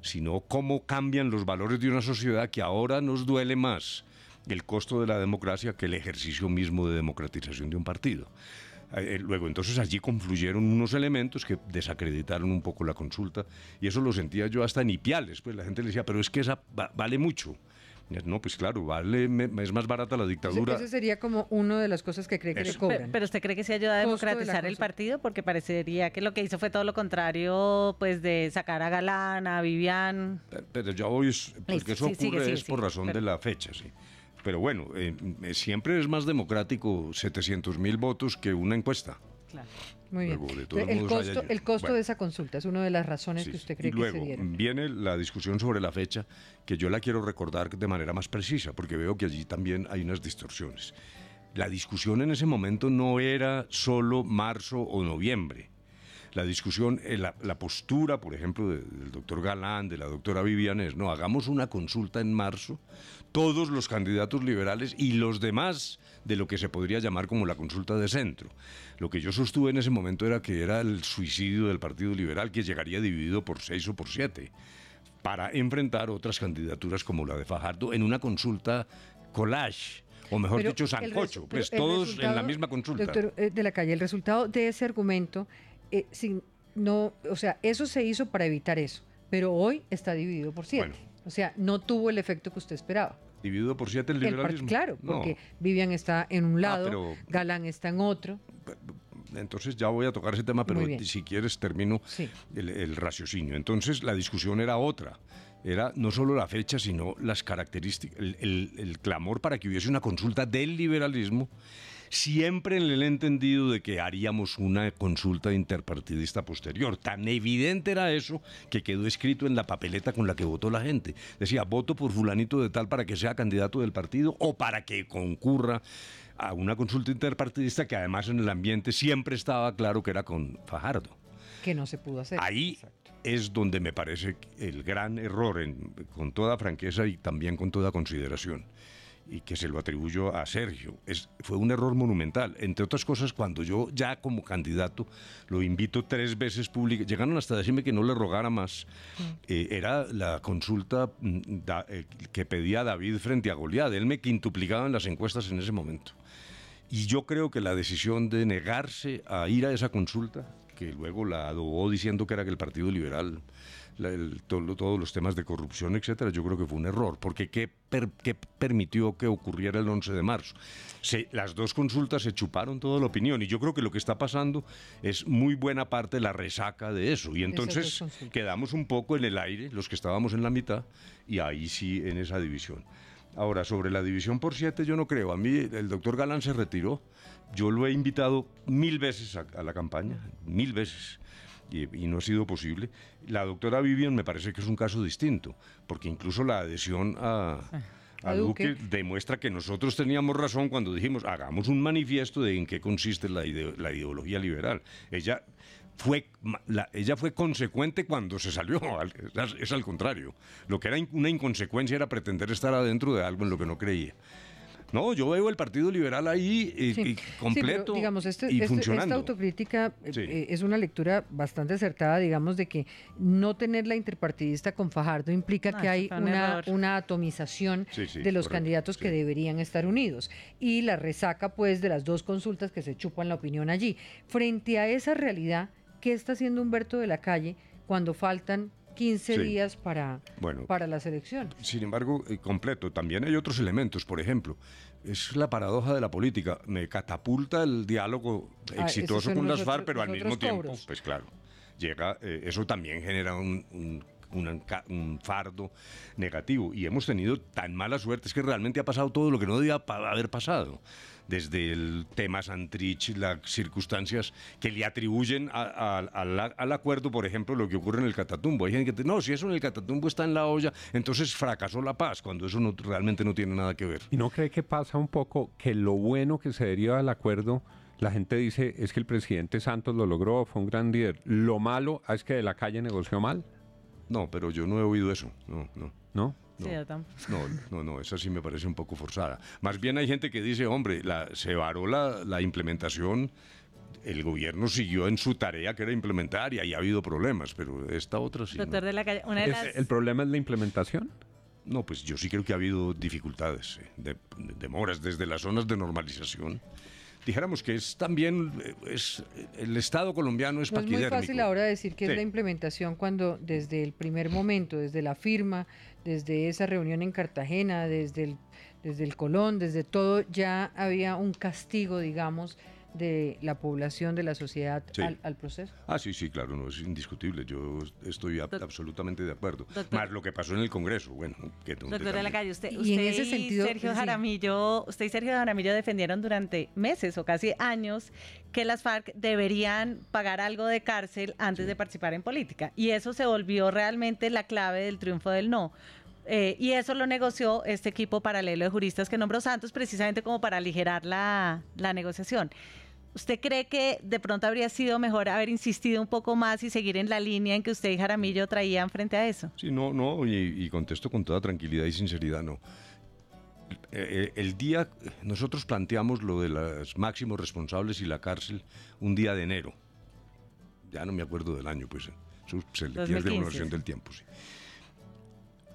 sino cómo cambian los valores de una sociedad que ahora nos duele más el costo de la democracia que el ejercicio mismo de democratización de un partido. Luego, entonces allí confluyeron unos elementos que desacreditaron un poco la consulta y eso lo sentía yo hasta en Ipiales, pues la gente le decía, pero es que esa vale mucho. No, pues claro, es más barata la dictadura. Ese sería como una de las cosas que cree que le cobran. Pero ¿usted cree que se ayuda a democratizar el partido? Porque parecería que lo que hizo fue todo lo contrario, pues de sacar a Galán, a Vivian. Pero ya voy, porque eso ocurre por razón de la fecha, sí. Pero bueno, siempre es más democrático 700.000 votos que una encuesta. Claro. Muy bien. Luego, el costo de esa consulta es una de las razones que usted cree que se dieron. Luego viene la discusión sobre la fecha, que yo la quiero recordar de manera más precisa, porque veo que allí también hay unas distorsiones. La discusión en ese momento no era solo marzo o noviembre. La discusión, la postura, por ejemplo, del doctor Galán, de la doctora Vivian, es, no, hagamos una consulta en marzo, todos los candidatos liberales y los demás de lo que se podría llamar como la consulta de centro. Lo que yo sostuve en ese momento era que era el suicidio del Partido Liberal, que llegaría dividido por 6 o por 7. para enfrentar otras candidaturas como la de Fajardo en una consulta collage, o mejor dicho, sancocho, pues todos en la misma consulta. Doctor de la Calle, el resultado de ese argumento, o sea, eso se hizo para evitar eso, pero hoy está dividido por 7. Bueno. O sea, no tuvo el efecto que usted esperaba. ¿Dividido por 7 el liberalismo? Claro, porque Vivian está en un lado, Galán está en otro. Entonces ya voy a tocar ese tema, pero si quieres termino el raciocinio. Entonces la discusión era otra. Era no solo la fecha, sino las características, el clamor para que hubiese una consulta del liberalismo, siempre en el entendido de que haríamos una consulta interpartidista posterior. Tan evidente era eso que quedó escrito en la papeleta con la que votó la gente. Decía, voto por fulanito de tal para que sea candidato del partido o para que concurra a una consulta interpartidista, que además en el ambiente siempre estaba claro que era con Fajardo. Que no se pudo hacer. Ahí es donde me parece el gran error, con toda franqueza y también con toda consideración, y que se lo atribuyo a Sergio. Fue un error monumental, entre otras cosas, cuando yo ya como candidato lo invito 3 veces público, llegaron hasta decirme que no le rogara más. Era la consulta que pedía David frente a Goliat. Él me quintuplicaba en las encuestas en ese momento. Y yo creo que la decisión de negarse a ir a esa consulta, que luego la adobó diciendo que era que el Partido Liberal, todos los temas de corrupción, etcétera, yo creo que fue un error, porque ¿qué permitió que ocurriera el 11 de marzo? Las 2 consultas se chuparon toda la opinión, y yo creo que lo que está pasando es muy buena parte la resaca de eso, y entonces quedamos un poco en el aire, los que estábamos en la mitad, y ahí sí en esa división. Ahora, sobre la división por 7, yo no creo. A mí el doctor Galán se retiró. Yo lo he invitado 1000 veces a la campaña, 1000 veces, y no ha sido posible. La doctora Vivian me parece que es un caso distinto, porque incluso la adhesión a Duque demuestra que nosotros teníamos razón cuando dijimos, hagamos un manifiesto de en qué consiste la ideología liberal. Ella fue consecuente cuando se salió, es al contrario. Lo que era una inconsecuencia era pretender estar adentro de algo en lo que no creía. No, yo veo el Partido Liberal ahí completo, pero, digamos, y funcionando. Esta autocrítica es una lectura bastante acertada, digamos, de que no tener la interpartidista con Fajardo implica que hay una atomización de los candidatos que deberían estar unidos. Y la resaca, pues, de las 2 consultas que se chupan la opinión allí. Frente a esa realidad, ¿qué está haciendo Humberto de la Calle cuando faltan 15 días para las elecciones? Sin embargo, completo. También hay otros elementos. Por ejemplo, es la paradoja de la política. Me catapulta el diálogo exitoso con las FARC, pero al mismo tiempo, pues claro, llega, eso también genera un fardo negativo. Y hemos tenido tan mala suerte, es que realmente ha pasado todo lo que no debía haber pasado. Desde el tema Santrich, las circunstancias que le atribuyen al acuerdo, por ejemplo, lo que ocurre en el Catatumbo. Hay gente que dice, no, si eso en el Catatumbo está en la olla, entonces fracasó la paz, cuando eso realmente no tiene nada que ver. ¿Y no cree que pasa un poco que lo bueno que se deriva del acuerdo, la gente dice, es que el presidente Santos lo logró, fue un gran líder? Lo malo es que de la Calle negoció mal. No, pero yo no he oído eso, no. ¿No? No, esa sí me parece un poco forzada. Más bien hay gente que dice, hombre, se varó la implementación, el gobierno siguió en su tarea que era implementar y ahí ha habido problemas, pero esta otra sí. Doctor de la Calle, ¿El problema es la implementación? No, pues yo sí creo que ha habido dificultades, demoras desde las zonas de normalización. Dijéramos que es también, el Estado colombiano es paquidérmico. Es muy fácil ahora decir que es la implementación cuando desde el primer momento, desde la firma, desde esa reunión en Cartagena, desde el Colón, desde todo, ya había un castigo, digamos, de la población, de la sociedad al proceso. Sí, claro, no es indiscutible. Yo estoy absolutamente de acuerdo. Más lo que pasó en el Congreso, bueno. Doctor de la Calle, usted y Sergio Jaramillo defendieron durante meses o casi años que las FARC deberían pagar algo de cárcel antes de participar en política. Y eso se volvió realmente la clave del triunfo del no. Y eso lo negoció este equipo paralelo de juristas que nombró Santos precisamente como para aligerar la negociación. ¿Usted cree que de pronto habría sido mejor haber insistido un poco más y seguir en la línea en que usted y Jaramillo traían frente a eso? Sí, no, y contesto con toda tranquilidad y sinceridad, no. El día, nosotros planteamos lo de los máximos responsables y la cárcel un día de enero. Ya no me acuerdo del año, pues se le pierde la evaluación del tiempo, sí.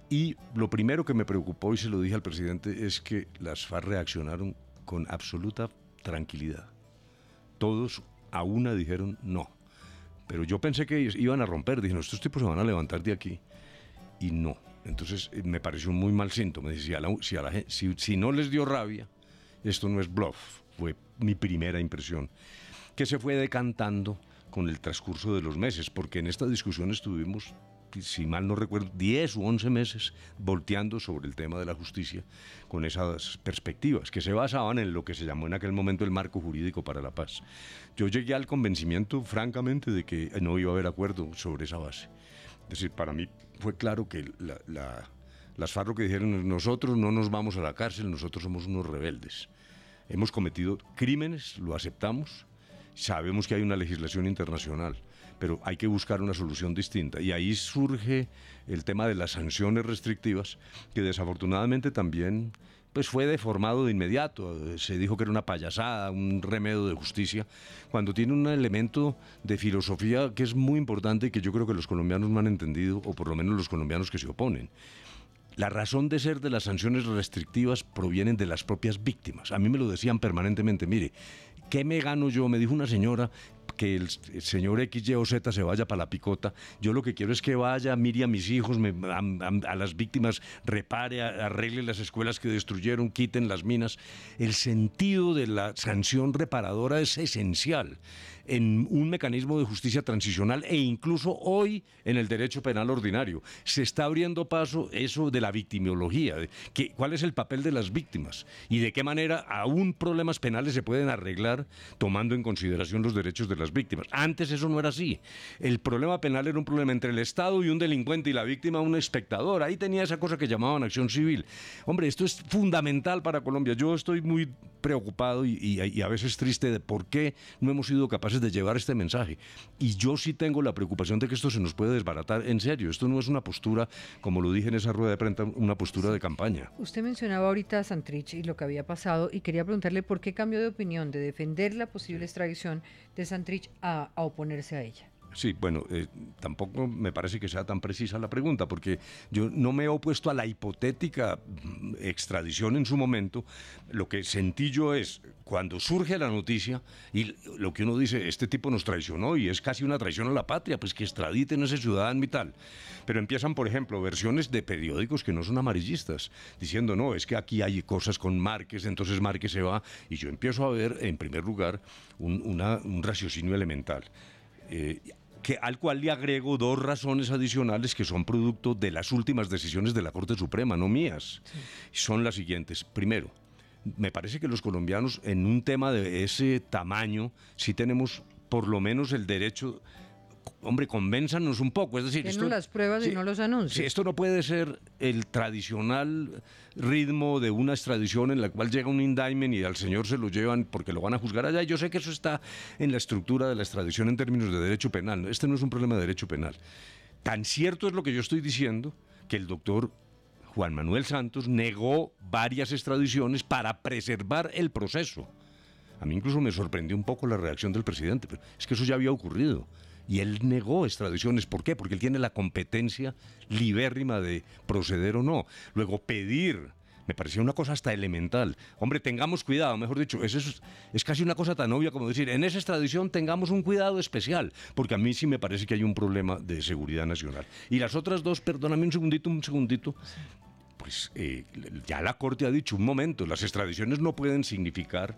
Y lo primero que me preocupó, y se lo dije al presidente, es que las FARC reaccionaron con absoluta tranquilidad. Todos a una dijeron no. Pero yo pensé que iban a romper, dije, no, estos tipos se van a levantar de aquí. Y no. Entonces me pareció un muy mal síntoma. Si no les dio rabia, esto no es bluff, fue mi primera impresión, que se fue decantando con el transcurso de los meses, porque en esta discusión estuvimos, si mal no recuerdo, 10 u 11 meses volteando sobre el tema de la justicia con esas perspectivas que se basaban en lo que se llamó en aquel momento el marco jurídico para la paz. Yo llegué al convencimiento, francamente, de que no iba a haber acuerdo sobre esa base. Es decir, para mí fue claro que las FARC lo que dijeron, nosotros no nos vamos a la cárcel, nosotros somos unos rebeldes. Hemos cometido crímenes, lo aceptamos, sabemos que hay una legislación internacional, pero hay que buscar una solución distinta. Y ahí surge el tema de las sanciones restrictivas, que desafortunadamente también pues fue deformado de inmediato. Se dijo que era una payasada, un remedio de justicia, cuando tiene un elemento de filosofía que es muy importante y que yo creo que los colombianos no han entendido, o por lo menos los colombianos que se oponen. La razón de ser de las sanciones restrictivas provienen de las propias víctimas. A mí me lo decían permanentemente, mire, ¿qué me gano yo? Me dijo una señora que el señor X, Y o Z se vaya para la picota. Yo lo que quiero es que vaya, mire a mis hijos, a las víctimas, repare, arregle las escuelas que destruyeron, quiten las minas. El sentido de la sanción reparadora es esencial en un mecanismo de justicia transicional e incluso hoy en el derecho penal ordinario. Se está abriendo paso eso de la victimología, cuál es el papel de las víctimas y de qué manera aún problemas penales se pueden arreglar tomando en consideración los derechos de las víctimas. Antes eso no era así. El problema penal era un problema entre el Estado y un delincuente y la víctima un espectador. Ahí tenía esa cosa que llamaban acción civil. Hombre, esto es fundamental para Colombia. Yo estoy muy preocupado y a veces triste de por qué no hemos sido capaces de llevar este mensaje. Y yo sí tengo la preocupación de que esto se nos puede desbaratar en serio. Esto no es una postura, como lo dije en esa rueda de prensa, una postura de campaña. Usted mencionaba ahorita a Santrich y lo que había pasado y quería preguntarle por qué cambió de opinión de defender la posible extradición de Santrich a oponerse a ella. Sí, bueno, tampoco me parece que sea tan precisa la pregunta, porque yo no me he opuesto a la hipotética extradición en su momento. Lo que sentí yo es, cuando surge la noticia, y lo que uno dice, este tipo nos traicionó y es casi una traición a la patria, pues que extraditen a ese ciudadano y tal. Pero empiezan, por ejemplo, versiones de periódicos que no son amarillistas, diciendo, no, es que aquí hay cosas con Márquez, entonces Márquez se va, y yo empiezo a ver, en primer lugar, un raciocinio elemental. Al cual le agrego dos razones adicionales que son producto de las últimas decisiones de la Corte Suprema, no mías. Sí. Son las siguientes. Primero, me parece que los colombianos en un tema de ese tamaño sí tenemos por lo menos el derecho. Hombre, convénzanos un poco, es decir... Tienen las pruebas y no los anuncios. Sí, esto no puede ser el tradicional ritmo de una extradición en la cual llega un indictment y al señor se lo llevan porque lo van a juzgar allá. Yo sé que eso está en la estructura de la extradición en términos de derecho penal. Este no es un problema de derecho penal. Tan cierto es lo que yo estoy diciendo que el doctor Juan Manuel Santos negó varias extradiciones para preservar el proceso. A mí incluso me sorprendió un poco la reacción del presidente, pero es que eso ya había ocurrido. Y él negó extradiciones. ¿Por qué? Porque él tiene la competencia libérrima de proceder o no. Luego, pedir, me parecía una cosa hasta elemental. Hombre, tengamos cuidado, mejor dicho, eso es casi una cosa tan obvia como decir, en esa extradición tengamos un cuidado especial, porque a mí sí me parece que hay un problema de seguridad nacional. Y las otras dos, perdóname un segundito. Pues ya la Corte ha dicho, un momento, las extradiciones no pueden significar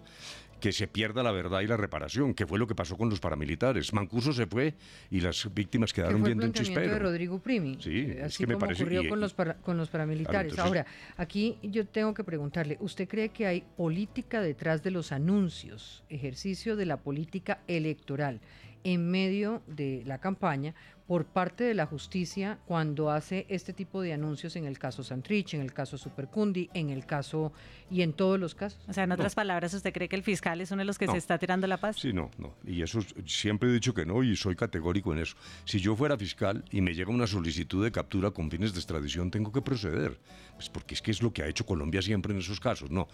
que se pierda la verdad y la reparación, que fue lo que pasó con los paramilitares. Mancuso se fue y las víctimas quedaron viendo un chispero. De Rodrigo Primi, sí, así es que me parece, ocurrió con los paramilitares. Claro, entonces, ahora, aquí yo tengo que preguntarle, ¿usted cree que hay política detrás de los anuncios, ejercicio de la política electoral en medio de la campaña por parte de la justicia cuando hace este tipo de anuncios en el caso Santrich, en el caso Supercundi, en el caso y en todos los casos? O sea, en otras palabras, ¿usted cree que el fiscal es uno de los que se está tirando la paz? Sí, no. Y eso siempre he dicho que no y soy categórico en eso. Si yo fuera fiscal y me llega una solicitud de captura con fines de extradición, tengo que proceder. Pues porque es que es lo que ha hecho Colombia siempre en esos casos. No.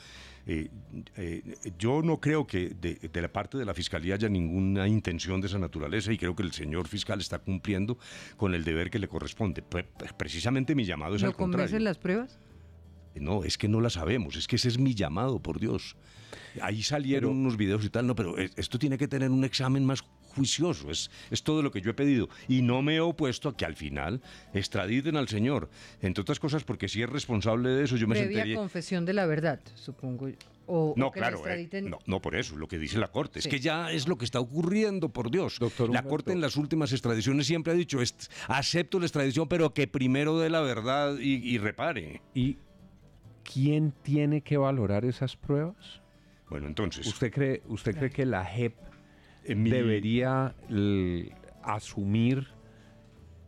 Yo no creo que de la parte de la fiscalía haya ninguna intención de esa naturaleza y creo que el señor fiscal está cumpliendo cumpliendo con el deber que le corresponde. Precisamente mi llamado es al contrario. ¿Lo convencen las pruebas? No, es que no la sabemos, es que ese es mi llamado, por Dios. Ahí salieron unos videos y tal, no, pero esto tiene que tener un examen más juicioso, es todo lo que yo he pedido. Y no me he opuesto a que al final extraditen al señor, entre otras cosas porque si es responsable de eso, yo me sentiría... Previa confesión de la verdad, supongo. No, claro, no por eso, lo que dice la Corte. Sí. Es que ya es lo que está ocurriendo, por Dios. Doctor la Corte en las últimas extradiciones siempre ha dicho, acepto la extradición, pero que primero dé la verdad y repare. ¿Y quién tiene que valorar esas pruebas? Bueno, entonces... ¿Usted cree que la JEP debería asumir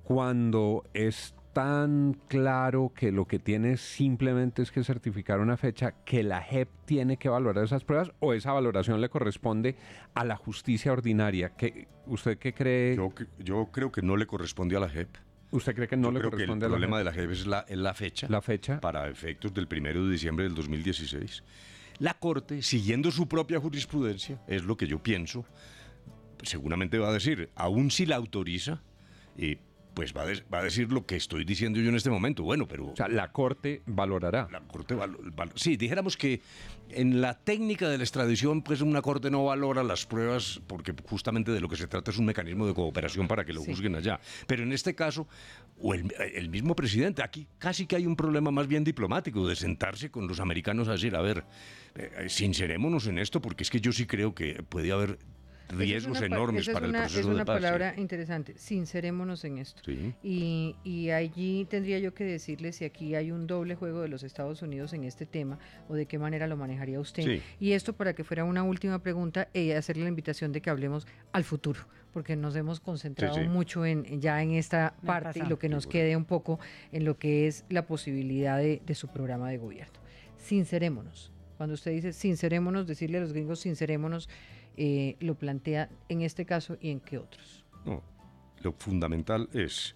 cuando es tan claro que lo que tiene simplemente es que certificar una fecha, que la JEP tiene que valorar esas pruebas, o esa valoración le corresponde a la justicia ordinaria? ¿Usted qué cree? Yo creo que no le corresponde a la JEP. ¿Usted cree que no le corresponde a la JEP? El problema de la JEP es la fecha. La fecha. Para efectos del 1 de diciembre del 2016. La Corte, siguiendo su propia jurisprudencia, es lo que yo pienso, seguramente va a decir, aún si la autoriza, pues va a decir lo que estoy diciendo yo en este momento. Bueno, pero... O sea, la Corte valorará. La Corte sí, dijéramos que en la técnica de la extradición, pues una Corte no valora las pruebas porque justamente de lo que se trata es un mecanismo de cooperación para que lo juzguen allá. Pero en este caso, o el mismo presidente, aquí casi que hay un problema más bien diplomático de sentarse con los americanos a decir, a ver, sincerémonos en esto, porque es que yo sí creo que puede haber riesgos enormes para el proceso de paz. Es una palabra interesante, sincerémonos en esto. Sí. Y allí tendría yo que decirle si aquí hay un doble juego de los Estados Unidos en este tema o de qué manera lo manejaría usted. Sí. Y esto para que fuera una última pregunta, hacerle la invitación de que hablemos al futuro, porque nos hemos concentrado mucho ya en esta parte y lo que nos quede un poco en lo que es la posibilidad de su programa de gobierno. Sincerémonos. Cuando usted dice sincerémonos, decirle a los gringos sincerémonos, lo plantea en este caso y en qué otros. No, lo fundamental es,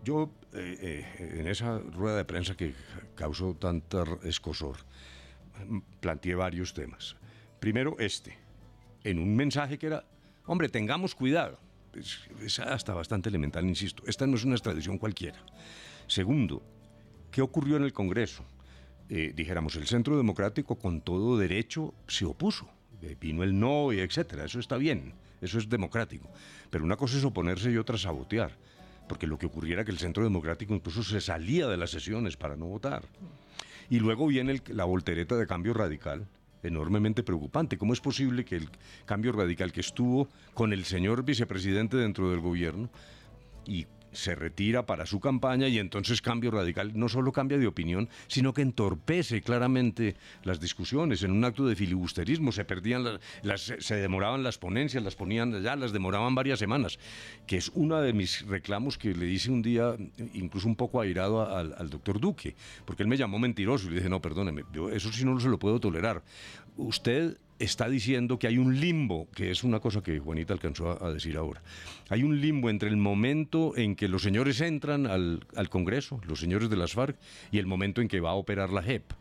yo en esa rueda de prensa que causó tanta escozor, planteé varios temas. Primero en un mensaje que era, hombre, tengamos cuidado. Es hasta bastante elemental, insisto. Esta no es una extradición cualquiera. Segundo, ¿qué ocurrió en el Congreso? Dijéramos, el Centro Democrático con todo derecho se opuso. Vino el no y etcétera. Eso está bien, eso es democrático. Pero una cosa es oponerse y otra sabotear. Porque lo que ocurriera que el Centro Democrático incluso se salía de las sesiones para no votar. Y luego viene la voltereta de Cambio Radical, enormemente preocupante. ¿Cómo es posible que el Cambio Radical, que estuvo con el señor vicepresidente dentro del gobierno y se retira para su campaña, y entonces Cambio Radical no solo cambia de opinión, sino que entorpece claramente las discusiones en un acto de filibusterismo? Se perdían se demoraban las ponencias, las ponían allá, las demoraban varias semanas, que es uno de mis reclamos que le hice un día, incluso un poco airado al doctor Duque, porque él me llamó mentiroso y le dije, no, perdóneme, yo eso sí no se lo puedo tolerar. Usted está diciendo que hay un limbo, que es una cosa que Juanita alcanzó a decir ahora. Hay un limbo entre el momento en que los señores entran al Congreso, los señores de las FARC, y el momento en que va a operar la JEP.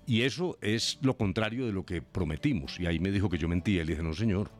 Y eso es lo contrario de lo que prometimos. Y ahí me dijo que yo mentía. Le dije, no, señor.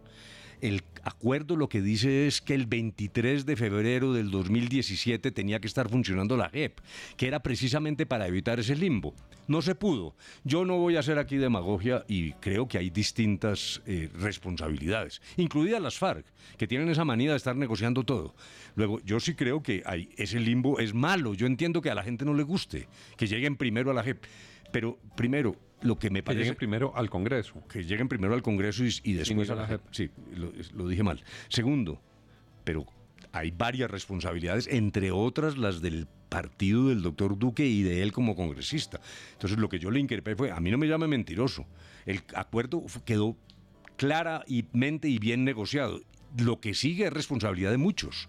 El acuerdo lo que dice es que el 23 de febrero del 2017 tenía que estar funcionando la JEP, que era precisamente para evitar ese limbo. No se pudo. Yo no voy a hacer aquí demagogia y creo que hay distintas responsabilidades, incluidas las FARC, que tienen esa manía de estar negociando todo. Luego, yo sí creo que ese limbo es malo. Yo entiendo que a la gente no le guste, que lleguen primero a la JEP. Pero primero, lo que me parece... Que lleguen primero al Congreso. Que lleguen primero al Congreso y después a la JEP. Sí, lo dije mal. Segundo, pero hay varias responsabilidades, entre otras las del partido del doctor Duque y de él como congresista. Entonces, lo que yo le increpé fue, a mí no me llame mentiroso. El acuerdo quedó claramente y bien negociado. Lo que sigue es responsabilidad de muchos.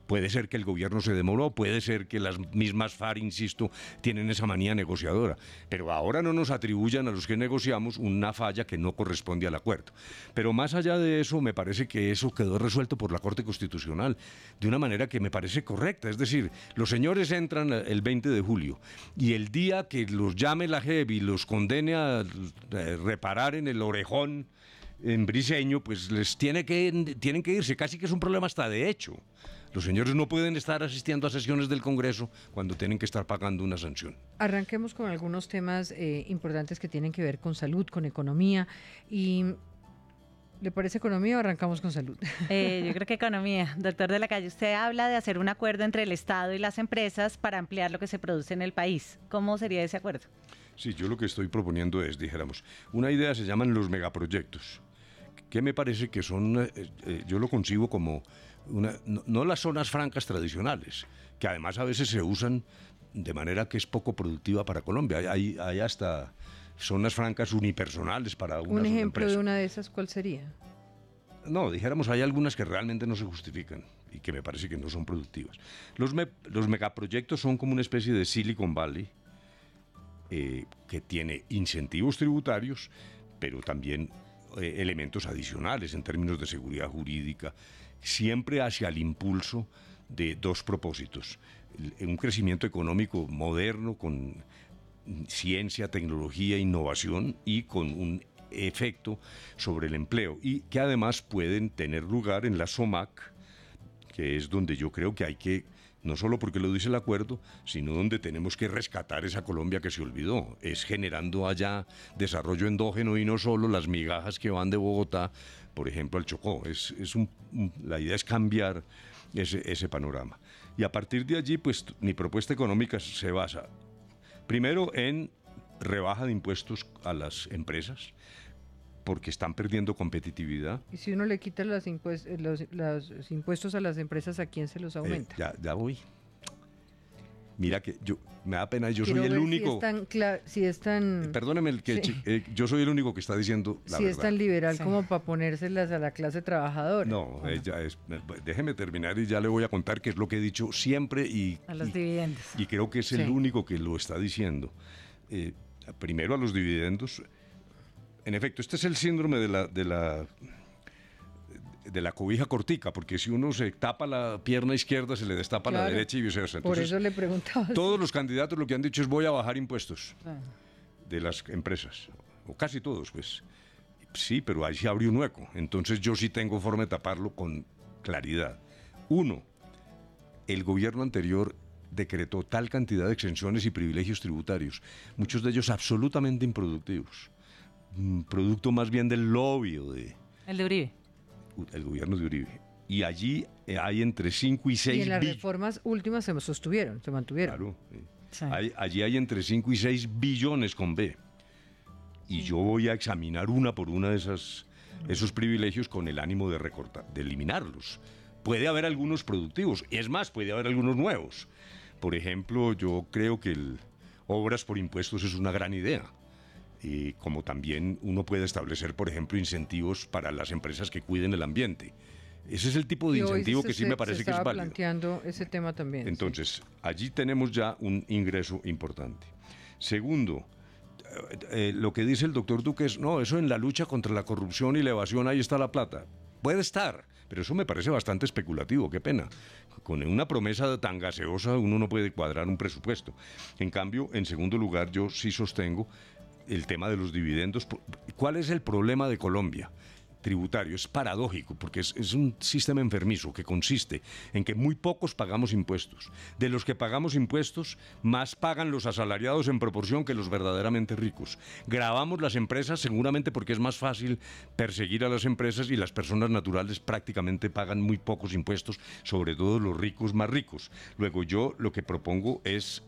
Puede ser que el gobierno se demoró, puede ser que las mismas FARC, insisto, tienen esa manía negociadora. Pero ahora no nos atribuyan a los que negociamos una falla que no corresponde al acuerdo. Pero más allá de eso, me parece que eso quedó resuelto por la Corte Constitucional de una manera que me parece correcta. Es decir, los señores entran el 20 de julio y el día que los llame la JEP y los condene a reparar en el orejón en Briceño, pues tienen que irse, casi que es un problema hasta de hecho. Los señores no pueden estar asistiendo a sesiones del Congreso cuando tienen que estar pagando una sanción. Arranquemos con algunos temas importantes que tienen que ver con salud, con economía. Y ¿le parece economía o arrancamos con salud? Yo creo que economía. Doctor de la Calle, usted habla de hacer un acuerdo entre el Estado y las empresas para ampliar lo que se produce en el país. ¿Cómo sería ese acuerdo? Sí, yo lo que estoy proponiendo es, dijéramos, una idea se llaman los megaproyectos, que me parece que son, yo lo concibo como, no las zonas francas tradicionales, que además a veces se usan de manera que es poco productiva para Colombia. Hay hasta zonas francas unipersonales para una ¿Un ejemplo empresa. de una de esas cuál sería? No, dijéramos, hay algunas que realmente no se justifican y que me parece que no son productivas. Los megaproyectos son como una especie de Silicon Valley, que tiene incentivos tributarios, pero también elementos adicionales en términos de seguridad jurídica, siempre hacia el impulso de dos propósitos: un crecimiento económico moderno con ciencia, tecnología, innovación y con un efecto sobre el empleo, y que además pueden tener lugar en la SOMAC, que es donde yo creo que hay que, no solo porque lo dice el acuerdo, sino donde tenemos que rescatar esa Colombia que se olvidó. Es generando allá desarrollo endógeno y no solo las migajas que van de Bogotá, por ejemplo, al Chocó. La idea es cambiar ese panorama. Y a partir de allí, pues mi propuesta económica se basa primero en rebaja de impuestos a las empresas, porque están perdiendo competitividad. Y si uno le quita los impuestos a las empresas, ¿a quién se los aumenta? Ya voy. Mira que me da pena, yo Quiero soy el ver único. Si es tan Perdóneme, yo soy el único que está diciendo la verdad. es tan liberal como para ponérselas a la clase trabajadora. No, déjeme terminar y ya le voy a contar qué es lo que he dicho siempre a los dividendos. Y creo que es el único que lo está diciendo. Primero a los dividendos. En efecto, este es el síndrome de la cobija cortica, porque si uno se tapa la pierna izquierda, se le destapa la derecha y viceversa. Entonces, por eso le preguntaba. Todos los candidatos lo que han dicho es: voy a bajar impuestos de las empresas, o casi todos, pues. Sí, pero ahí se abrió un hueco. Entonces yo sí tengo forma de taparlo con claridad. Uno, el gobierno anterior decretó tal cantidad de exenciones y privilegios tributarios, muchos de ellos absolutamente improductivos, producto más bien del lobby el de Uribe. El gobierno de Uribe. Y allí hay entre 5 y 6 Y en las reformas últimas se mantuvieron. Claro. Sí. Allí hay entre 5 y 6 billones con B. Y yo voy a examinar una por una de esos privilegios con el ánimo de recortar, de eliminarlos. Puede haber algunos productivos, es más, puede haber algunos nuevos. Por ejemplo, yo creo que obras por impuestos es una gran idea. Como también uno puede establecer, por ejemplo, incentivos para las empresas que cuiden el ambiente. Ese es el tipo de incentivo que sí me parece que es válido. Planteando ese tema también. Entonces, allí tenemos ya un ingreso importante. Segundo, lo que dice el doctor Duque es: no, eso en la lucha contra la corrupción y la evasión, ahí está la plata. Puede estar, pero eso me parece bastante especulativo, qué pena. Con una promesa tan gaseosa uno no puede cuadrar un presupuesto. En cambio, en segundo lugar, yo sí sostengo el tema de los dividendos. ¿Cuál es el problema de Colombia? Tributario. Es paradójico, porque es un sistema enfermizo que consiste en que muy pocos pagamos impuestos. De los que pagamos impuestos, más pagan los asalariados en proporción que los verdaderamente ricos. Gravamos las empresas seguramente porque es más fácil perseguir a las empresas, y las personas naturales prácticamente pagan muy pocos impuestos, sobre todo los ricos más ricos. Luego yo lo que propongo es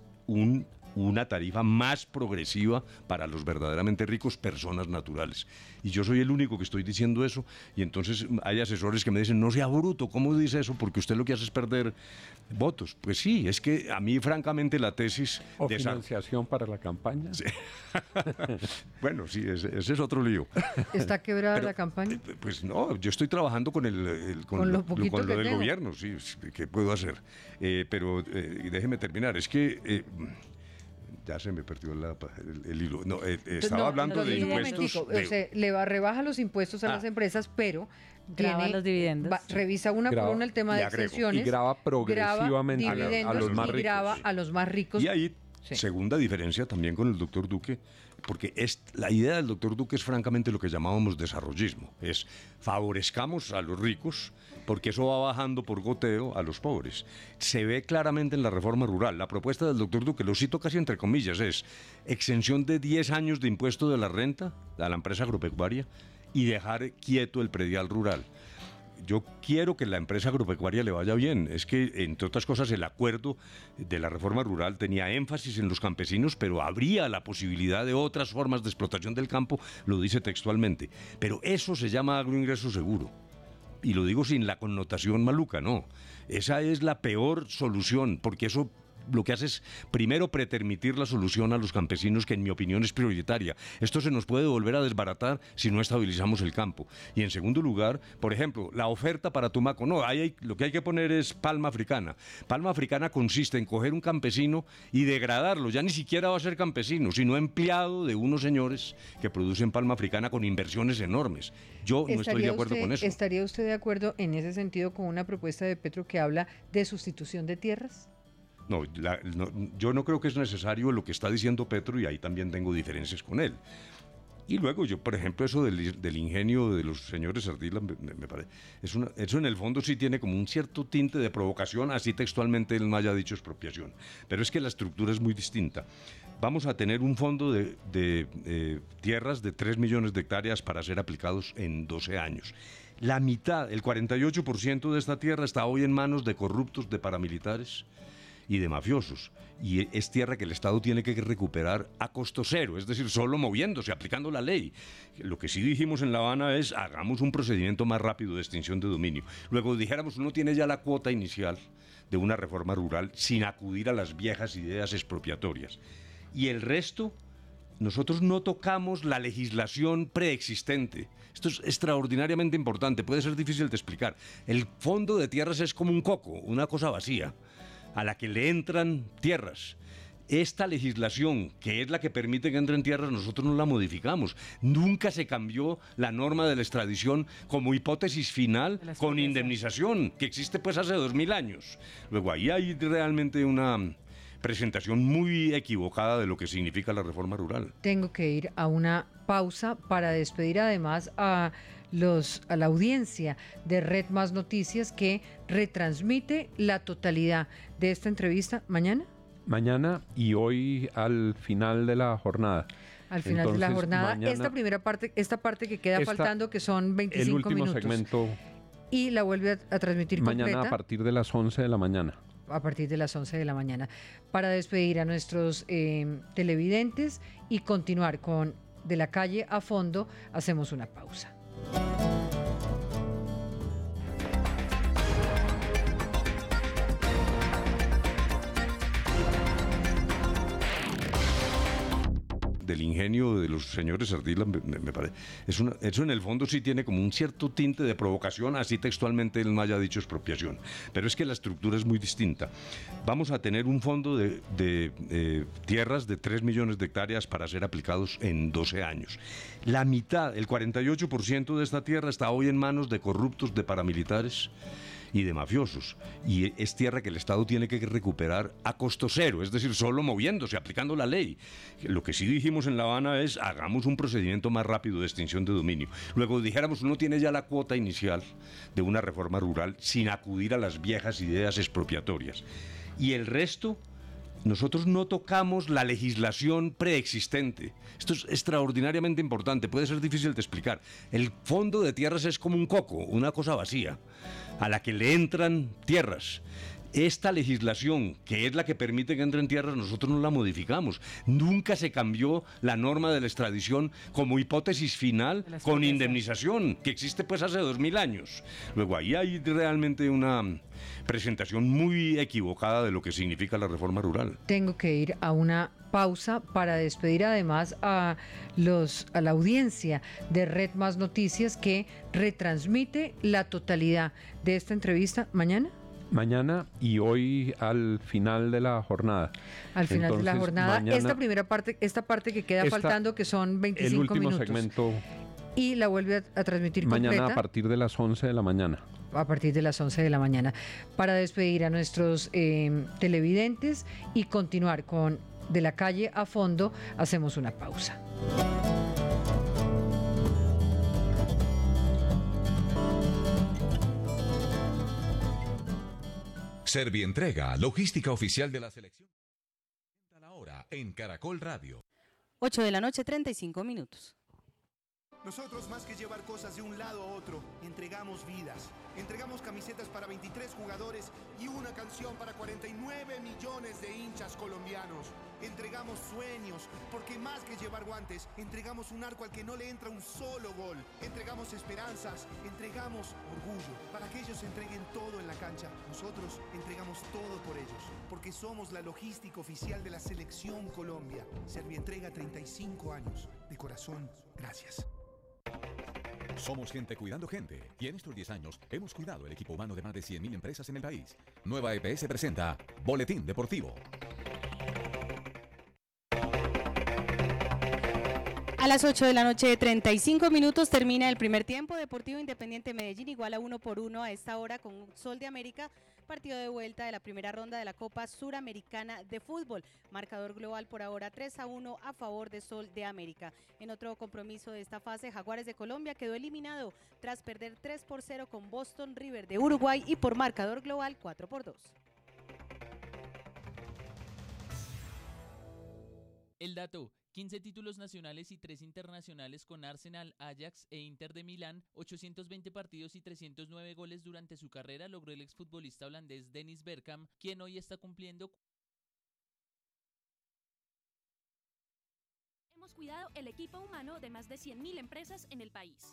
una tarifa más progresiva para los verdaderamente ricos, personas naturales. Y yo soy el único que estoy diciendo eso, y entonces hay asesores que me dicen: no sea bruto, ¿cómo dice eso? Porque usted lo que hace es perder votos. Pues sí, es que a mí francamente la tesis... ¿O financiación para la campaña? Sí. Bueno, sí, ese es otro lío. ¿Está quebrada la campaña? Pues no, yo estoy trabajando con lo del gobierno, sí, ¿qué puedo hacer? Pero déjeme terminar, es que... ya se me perdió el hilo. No, estaba hablando de impuestos. Rebaja los impuestos a las empresas, pero grava los dividendos. Revisa una por una el tema de exenciones. Y grava progresivamente a los más ricos. Y ahí Sí. Segunda diferencia también con el doctor Duque, porque la idea del doctor Duque es francamente lo que llamábamos desarrollismo, es favorezcamos a los ricos porque eso va bajando por goteo a los pobres. Se ve claramente en la reforma rural. La propuesta del doctor Duque, lo cito casi entre comillas, es exención de 10 años de impuesto de la renta a la empresa agropecuaria y dejar quieto el predial rural. Yo quiero que la empresa agropecuaria le vaya bien. Es que, entre otras cosas, el acuerdo de la reforma rural tenía énfasis en los campesinos, pero habría la posibilidad de otras formas de explotación del campo, lo dice textualmente. Pero eso se llama agroingreso seguro. Y lo digo sin la connotación maluca, no. Esa es la peor solución, porque eso lo que hace es, primero, pretermitir la solución a los campesinos, que en mi opinión es prioritaria. Esto se nos puede volver a desbaratar si no estabilizamos el campo. Y en segundo lugar, por ejemplo, la oferta para Tumaco. No, lo que hay que poner es palma africana. Palma africana consiste en coger un campesino y degradarlo. Ya ni siquiera va a ser campesino, sino empleado de unos señores que producen palma africana con inversiones enormes. Yo no estoy de acuerdo con eso. ¿Estaría usted de acuerdo en ese sentido con una propuesta de Petro que habla de sustitución de tierras? No, yo no creo que es necesario lo que está diciendo Petro, y ahí también tengo diferencias con él. Y luego yo, por ejemplo, eso del ingenio de los señores Ardila, me parece, eso en el fondo sí tiene como un cierto tinte de provocación, así textualmente él no haya dicho expropiación. Pero es que la estructura es muy distinta. Vamos a tener un fondo de tierras de 3 millones de hectáreas para ser aplicados en 12 años. La mitad, el 48% de esta tierra está hoy en manos de corruptos, de paramilitares y de mafiosos, y es tierra que el Estado tiene que recuperar a costo cero, es decir, solo moviéndose, aplicando la ley. Lo que sí dijimos en La Habana es, hagamos un procedimiento más rápido de extinción de dominio. Luego dijéramos, uno tiene ya la cuota inicial de una reforma rural sin acudir a las viejas ideas expropiatorias. Y el resto, nosotros no tocamos la legislación preexistente. Esto es extraordinariamente importante, puede ser difícil de explicar. El fondo de tierras es como un coco, una cosa vacía, a la que le entran tierras. Esta legislación, que es la que permite que entren tierras, nosotros no la modificamos. Nunca se cambió la norma de la extradición como hipótesis final con indemnización, que existe pues hace 2000 años. Luego ahí hay realmente una presentación muy equivocada de lo que significa la reforma rural. Tengo que ir a una pausa para despedir además a la audiencia de Red Más Noticias, que retransmite la totalidad de esta entrevista mañana. Mañana y hoy al final de la jornada. Al final de la jornada, mañana, esta parte que queda faltando, que son 25 el último minutos. Segmento. Y la vuelve a transmitir mañana completa. A partir de las 11 de la mañana. A partir de las 11 de la mañana. Para despedir a nuestros televidentes y continuar con De la Calle a Fondo, hacemos una pausa. Del ingenio de los señores Ardila, me parece. Eso en el fondo sí tiene como un cierto tinte de provocación, así textualmente él no haya dicho expropiación. Pero es que la estructura es muy distinta. Vamos a tener un fondo de tierras de 3 millones de hectáreas para ser aplicados en 12 años. La mitad, el 48% de esta tierra está hoy en manos de corruptos, de paramilitares y de mafiosos, y es tierra que el Estado tiene que recuperar a costo cero, es decir, solo moviéndose, aplicando la ley. Lo que sí dijimos en La Habana es, hagamos un procedimiento más rápido de extinción de dominio. Luego dijéramos, uno tiene ya la cuota inicial de una reforma rural sin acudir a las viejas ideas expropiatorias. Y el resto, nosotros no tocamos la legislación preexistente. Esto es extraordinariamente importante, puede ser difícil de explicar. El fondo de tierras es como un coco, una cosa vacía, a la que le entran tierras. Esta legislación, que es la que permite que entren tierras, nosotros no la modificamos. Nunca se cambió la norma de la extradición como hipótesis final con indemnización, que existe pues hace 2000 años. Luego ahí hay realmente una presentación muy equivocada de lo que significa la reforma rural. Tengo que ir a una pausa para despedir además a la audiencia de Red Más Noticias, que retransmite la totalidad de esta entrevista mañana. Mañana y hoy al final de la jornada. Al final de la jornada, mañana, esta parte que queda faltando, que son 25 minutos. El último segmento. Y la vuelve a transmitir mañana completa. A partir de las 11 de la mañana. A partir de las 11 de la mañana. Para despedir a nuestros televidentes y continuar con de la calle a fondo, hacemos una pausa. Servientrega, logística oficial de la selección. A la hora en Caracol Radio. 8 de la noche, 35 minutos. Nosotros, más que llevar cosas de un lado a otro, entregamos vidas. Entregamos camisetas para 23 jugadores y una canción para 49 millones de hinchas colombianos. Entregamos sueños, porque más que llevar guantes, entregamos un arco al que no le entra un solo gol. Entregamos esperanzas, entregamos orgullo, para que ellos entreguen todo en la cancha. Nosotros entregamos todo por ellos, porque somos la logística oficial de la Selección Colombia. Servientrega 35 años. De corazón, gracias. Somos gente cuidando gente, y en estos 10 años hemos cuidado el equipo humano de más de 100.000 empresas en el país. Nueva EPS presenta Boletín Deportivo. A las 8 de la noche, 35 minutos, termina el primer tiempo. Deportivo Independiente Medellín igual a 1-1 a esta hora con Sol de América. Partido de vuelta de la primera ronda de la Copa Suramericana de Fútbol. Marcador global por ahora 3-1 a favor de Sol de América. En otro compromiso de esta fase, Jaguares de Colombia quedó eliminado tras perder 3-0 con Boston River de Uruguay y por marcador global 4-2. El dato: 15 títulos nacionales y 3 internacionales con Arsenal, Ajax e Inter de Milán, 820 partidos y 309 goles durante su carrera logró el exfutbolista holandés Dennis Bergkamp, quien hoy está cumpliendo. Hemos cuidado el equipo humano de más de 100.000 empresas en el país.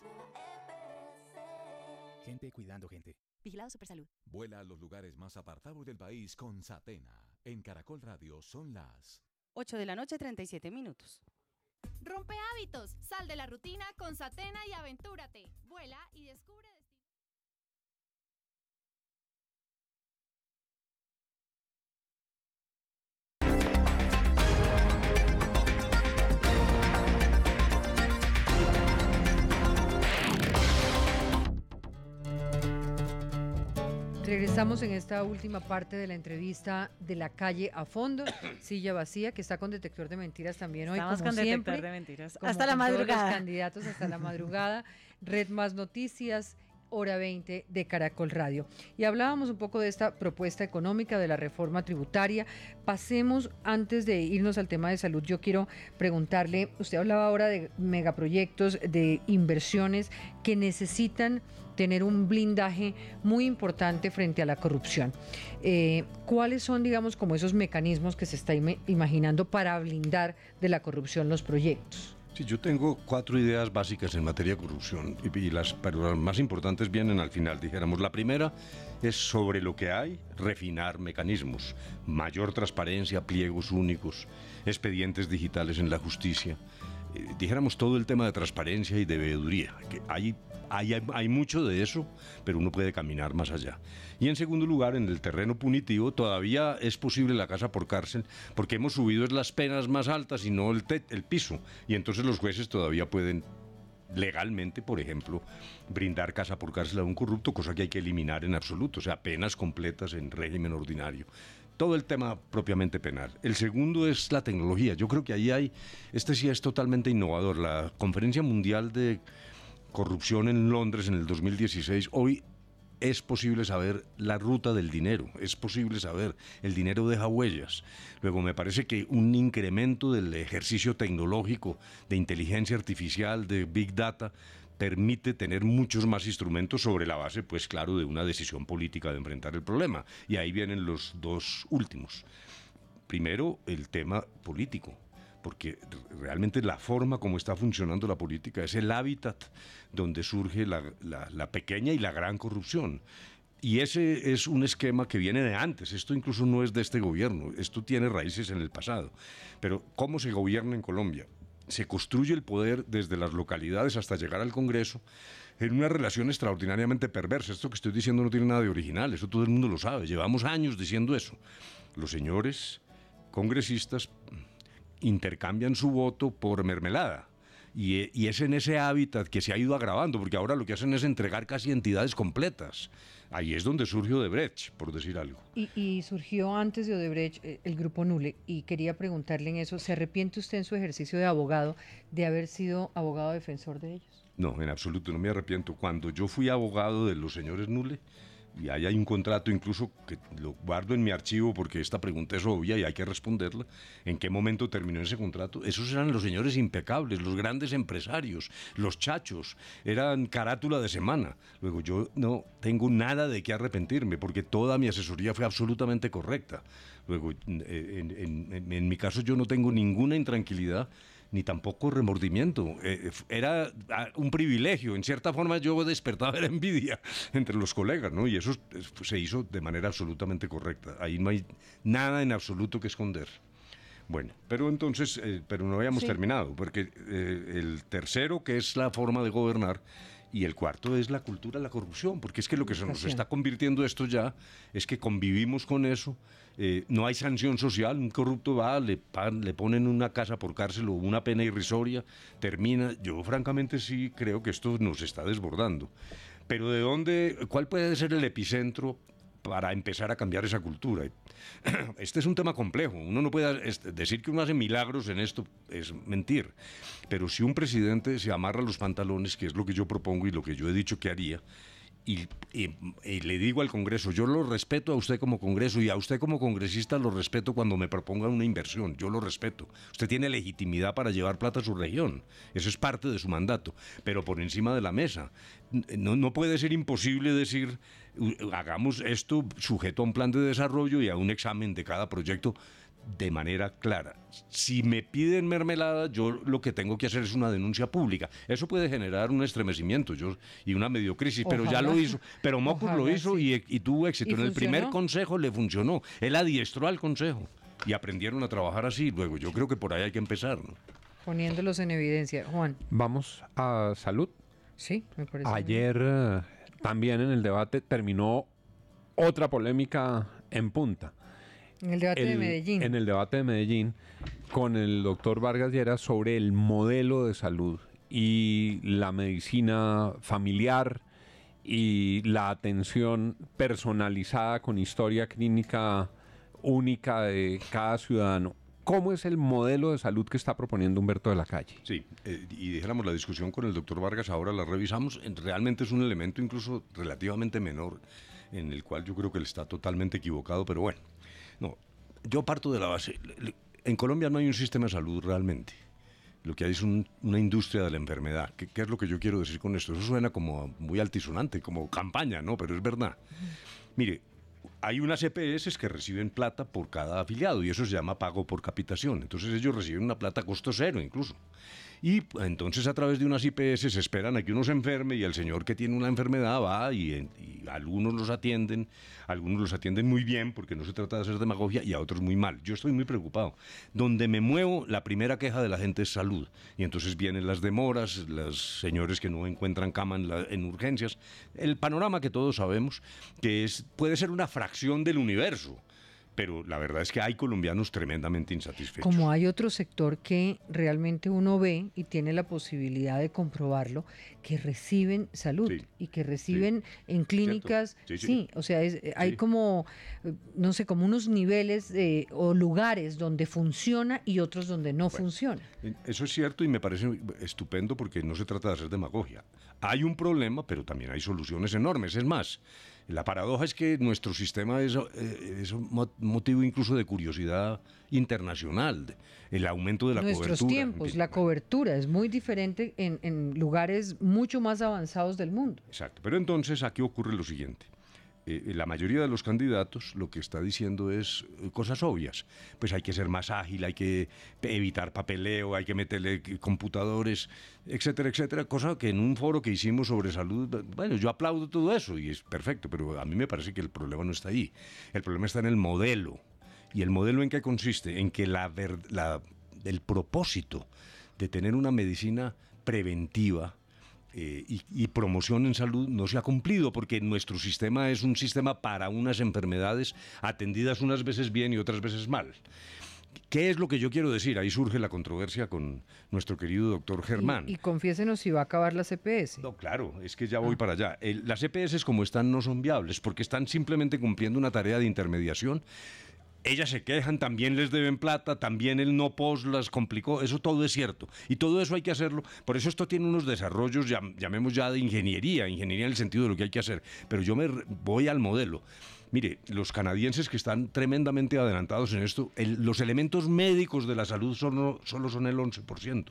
Gente cuidando gente. Vigilado Supersalud. Vuela a los lugares más apartados del país con Satena. En Caracol Radio son las 8 de la noche, 37 minutos. Rompe hábitos, sal de la rutina con Satena y aventúrate. Vuela y descubre destinos. Regresamos en esta última parte de la entrevista de La Calle a Fondo, silla vacía, que está con detector de mentiras también hoy. Estamos como con siempre, detector de mentiras. como Hasta la con todos madrugada. los candidatos hasta la madrugada. Red Más Noticias, hora 20 de Caracol Radio. Y hablábamos un poco de esta propuesta económica, de la reforma tributaria. Pasemos, antes de irnos al tema de salud, yo quiero preguntarle, usted hablaba ahora de megaproyectos, de inversiones que necesitan tener un blindaje muy importante frente a la corrupción. ¿Cuáles son, digamos, como esos mecanismos que se está imaginando para blindar de la corrupción los proyectos? Sí, yo tengo 4 ideas básicas en materia de corrupción, pero las más importantes vienen al final, dijéramos. La primera es sobre lo que hay, refinar mecanismos, mayor transparencia, pliegos únicos, expedientes digitales en la justicia. Dijéramos todo el tema de transparencia y de veeduría, que hay mucho de eso, pero uno puede caminar más allá. Y en segundo lugar, en el terreno punitivo, todavía es posible la casa por cárcel, porque hemos subido las penas más altas y no el piso, y entonces los jueces todavía pueden legalmente, por ejemplo, brindar casa por cárcel a un corrupto, cosa que hay que eliminar en absoluto, o sea, penas completas en régimen ordinario. Todo el tema propiamente penal. El segundo es la tecnología. Yo creo que ahí este sí es totalmente innovador. La Conferencia Mundial de Corrupción en Londres en el 2016, hoy es posible saber la ruta del dinero, es posible saber, el dinero deja huellas. Luego me parece que un incremento del ejercicio tecnológico, de inteligencia artificial, de Big Data, permite tener muchos más instrumentos sobre la base, pues claro, de una decisión política de enfrentar el problema. Y ahí vienen los dos últimos. Primero, el tema político, porque realmente la forma como está funcionando la política es el hábitat donde surge la pequeña y la gran corrupción. Y ese es un esquema que viene de antes, esto incluso no es de este gobierno, esto tiene raíces en el pasado. Pero ¿cómo se gobierna en Colombia? Se construye el poder desde las localidades hasta llegar al Congreso en una relación extraordinariamente perversa. Esto que estoy diciendo no tiene nada de original, eso todo el mundo lo sabe, llevamos años diciendo eso. Los señores congresistas intercambian su voto por mermelada Y es en ese hábitat que se ha ido agravando, porque ahora lo que hacen es entregar casi entidades completas. Ahí es donde surgió Odebrecht, por decir algo. Y surgió antes de Odebrecht el grupo Nule, y quería preguntarle en eso, ¿se arrepiente usted en su ejercicio de abogado de haber sido abogado defensor de ellos? No, en absoluto, no me arrepiento. Cuando yo fui abogado de los señores Nule, y ahí hay un contrato incluso que lo guardo en mi archivo porque esta pregunta es obvia y hay que responderla, ¿en qué momento terminó ese contrato? Esos eran los señores impecables, los grandes empresarios, los chachos, eran carátula de semana. Luego yo no tengo nada de qué arrepentirme porque toda mi asesoría fue absolutamente correcta. Luego, en mi caso yo no tengo ninguna intranquilidad ni tampoco remordimiento. Era un privilegio. En cierta forma yo despertaba la envidia entre los colegas, ¿no? Y eso se hizo de manera absolutamente correcta. Ahí no hay nada en absoluto que esconder. Bueno, pero entonces, pero no habíamos terminado, porque el tercero, que es la forma de gobernar, y el cuarto es la cultura de la corrupción, porque es que lo que se nos está convirtiendo esto ya es que convivimos con eso, no hay sanción social, un corrupto va, le ponen una casa por cárcel o una pena irrisoria, termina. Yo francamente sí creo que esto nos está desbordando. Pero ¿de dónde, cuál puede ser el epicentro para empezar a cambiar esa cultura? Este es un tema complejo. Uno no puede decir que uno hace milagros en esto, es mentir. Pero si un presidente se amarra los pantalones, que es lo que yo propongo y lo que yo he dicho que haría, y le digo al Congreso, yo lo respeto a usted como Congreso y a usted como congresista lo respeto cuando me proponga una inversión, yo lo respeto. Usted tiene legitimidad para llevar plata a su región, eso es parte de su mandato, pero por encima de la mesa. No puede ser imposible decir, hagamos esto sujeto a un plan de desarrollo y a un examen de cada proyecto de manera clara. Si me piden mermelada, yo lo que tengo que hacer es una denuncia pública. Eso puede generar un estremecimiento y una mediocrisis, pero ya lo hizo. Pero Mocus lo hizo y tuvo éxito. En el primer consejo le funcionó. Él adiestró al consejo y aprendieron a trabajar así. Luego, yo creo que por ahí hay que empezar, ¿no? Poniéndolos en evidencia. Juan. Vamos a salud. Sí, me parece. Ayer también en el debate terminó otra polémica en punta. En el debate de Medellín. En el debate de Medellín con el doctor Vargas Lleras sobre el modelo de salud y la medicina familiar y la atención personalizada con historia clínica única de cada ciudadano. ¿Cómo es el modelo de salud que está proponiendo Humberto de la Calle? Sí, y dijéramos la discusión con el doctor Vargas, ahora la revisamos, realmente es un elemento incluso relativamente menor, en el cual yo creo que él está totalmente equivocado, pero bueno. No, yo parto de la base. En Colombia no hay un sistema de salud realmente. Lo que hay es una industria de la enfermedad. ¿Qué es lo que yo quiero decir con esto? Eso suena como muy altisonante, como campaña, ¿no? Pero es verdad. Mire, hay unas EPS que reciben plata por cada afiliado y eso se llama pago por capitación. Entonces ellos reciben una plata a costo cero incluso. Y entonces a través de unas IPS se esperan a que uno se enferme y el señor que tiene una enfermedad va y algunos los atienden muy bien porque no se trata de hacer demagogia y a otros muy mal. Yo estoy muy preocupado. Donde me muevo, la primera queja de la gente es salud. Y entonces vienen las demoras, los señores que no encuentran cama en urgencias. El panorama que todos sabemos que puede ser una fracción del universo. Pero la verdad es que hay colombianos tremendamente insatisfechos. Como hay otro sector que realmente uno ve y tiene la posibilidad de comprobarlo, que reciben salud y que reciben en clínicas, o sea, hay como, no sé, como unos niveles o lugares donde funciona y otros donde no funciona. Eso es cierto y me parece estupendo porque no se trata de hacer demagogia. Hay un problema, pero también hay soluciones enormes. Es más, la paradoja es que nuestro sistema es un motivo incluso de curiosidad internacional, el aumento de la cobertura. Nuestros tiempos, la cobertura es muy diferente en lugares mucho más avanzados del mundo. Exacto, pero entonces aquí ocurre lo siguiente. La mayoría de los candidatos lo que está diciendo es cosas obvias. Pues hay que ser más ágil, hay que evitar papeleo, hay que meterle computadores, etcétera, etcétera. Cosa que en un foro que hicimos sobre salud, bueno, yo aplaudo todo eso y es perfecto, pero a mí me parece que el problema no está ahí. El problema está en el modelo. ¿Y el modelo en qué consiste? En que el propósito de tener una medicina preventiva y promoción en salud no se ha cumplido porque nuestro sistema es un sistema para unas enfermedades atendidas unas veces bien y otras veces mal. ¿Qué es lo que yo quiero decir? Ahí surge la controversia con nuestro querido doctor Germán. Y confiésenos si va a acabar la CPS. No, claro, es que ya voy para allá. Las EPS como están no son viables porque están simplemente cumpliendo una tarea de intermediación. Ellas se quejan, también les deben plata, también el no post las complicó, eso todo es cierto. Y todo eso hay que hacerlo. Por eso esto tiene unos desarrollos, llamemos ya de ingeniería en el sentido de lo que hay que hacer. Pero yo me voy al modelo. Mire, los canadienses que están tremendamente adelantados en esto, los elementos médicos de la salud solo son el 11%.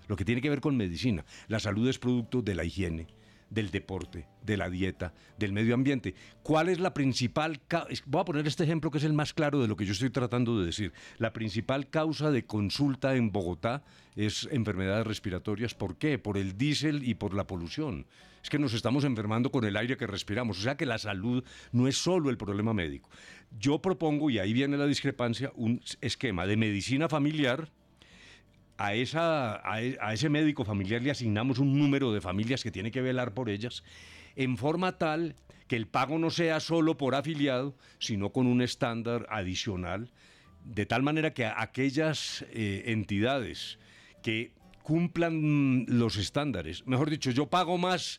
Lo que tiene que ver con medicina. La salud es producto de la higiene, del deporte, de la dieta, del medio ambiente. ¿Cuál es la principal voy a poner este ejemplo que es el más claro de lo que yo estoy tratando de decir. La principal causa de consulta en Bogotá es enfermedades respiratorias. ¿Por qué? Por el diésel y por la polución. Es que nos estamos enfermando con el aire que respiramos. O sea que la salud no es solo el problema médico. Yo propongo, y ahí viene la discrepancia, un esquema de medicina familiar. A ese médico familiar le asignamos un número de familias que tiene que velar por ellas, en forma tal que el pago no sea solo por afiliado, sino con un estándar adicional, de tal manera que aquellas entidades que cumplan los estándares, mejor dicho, yo pago más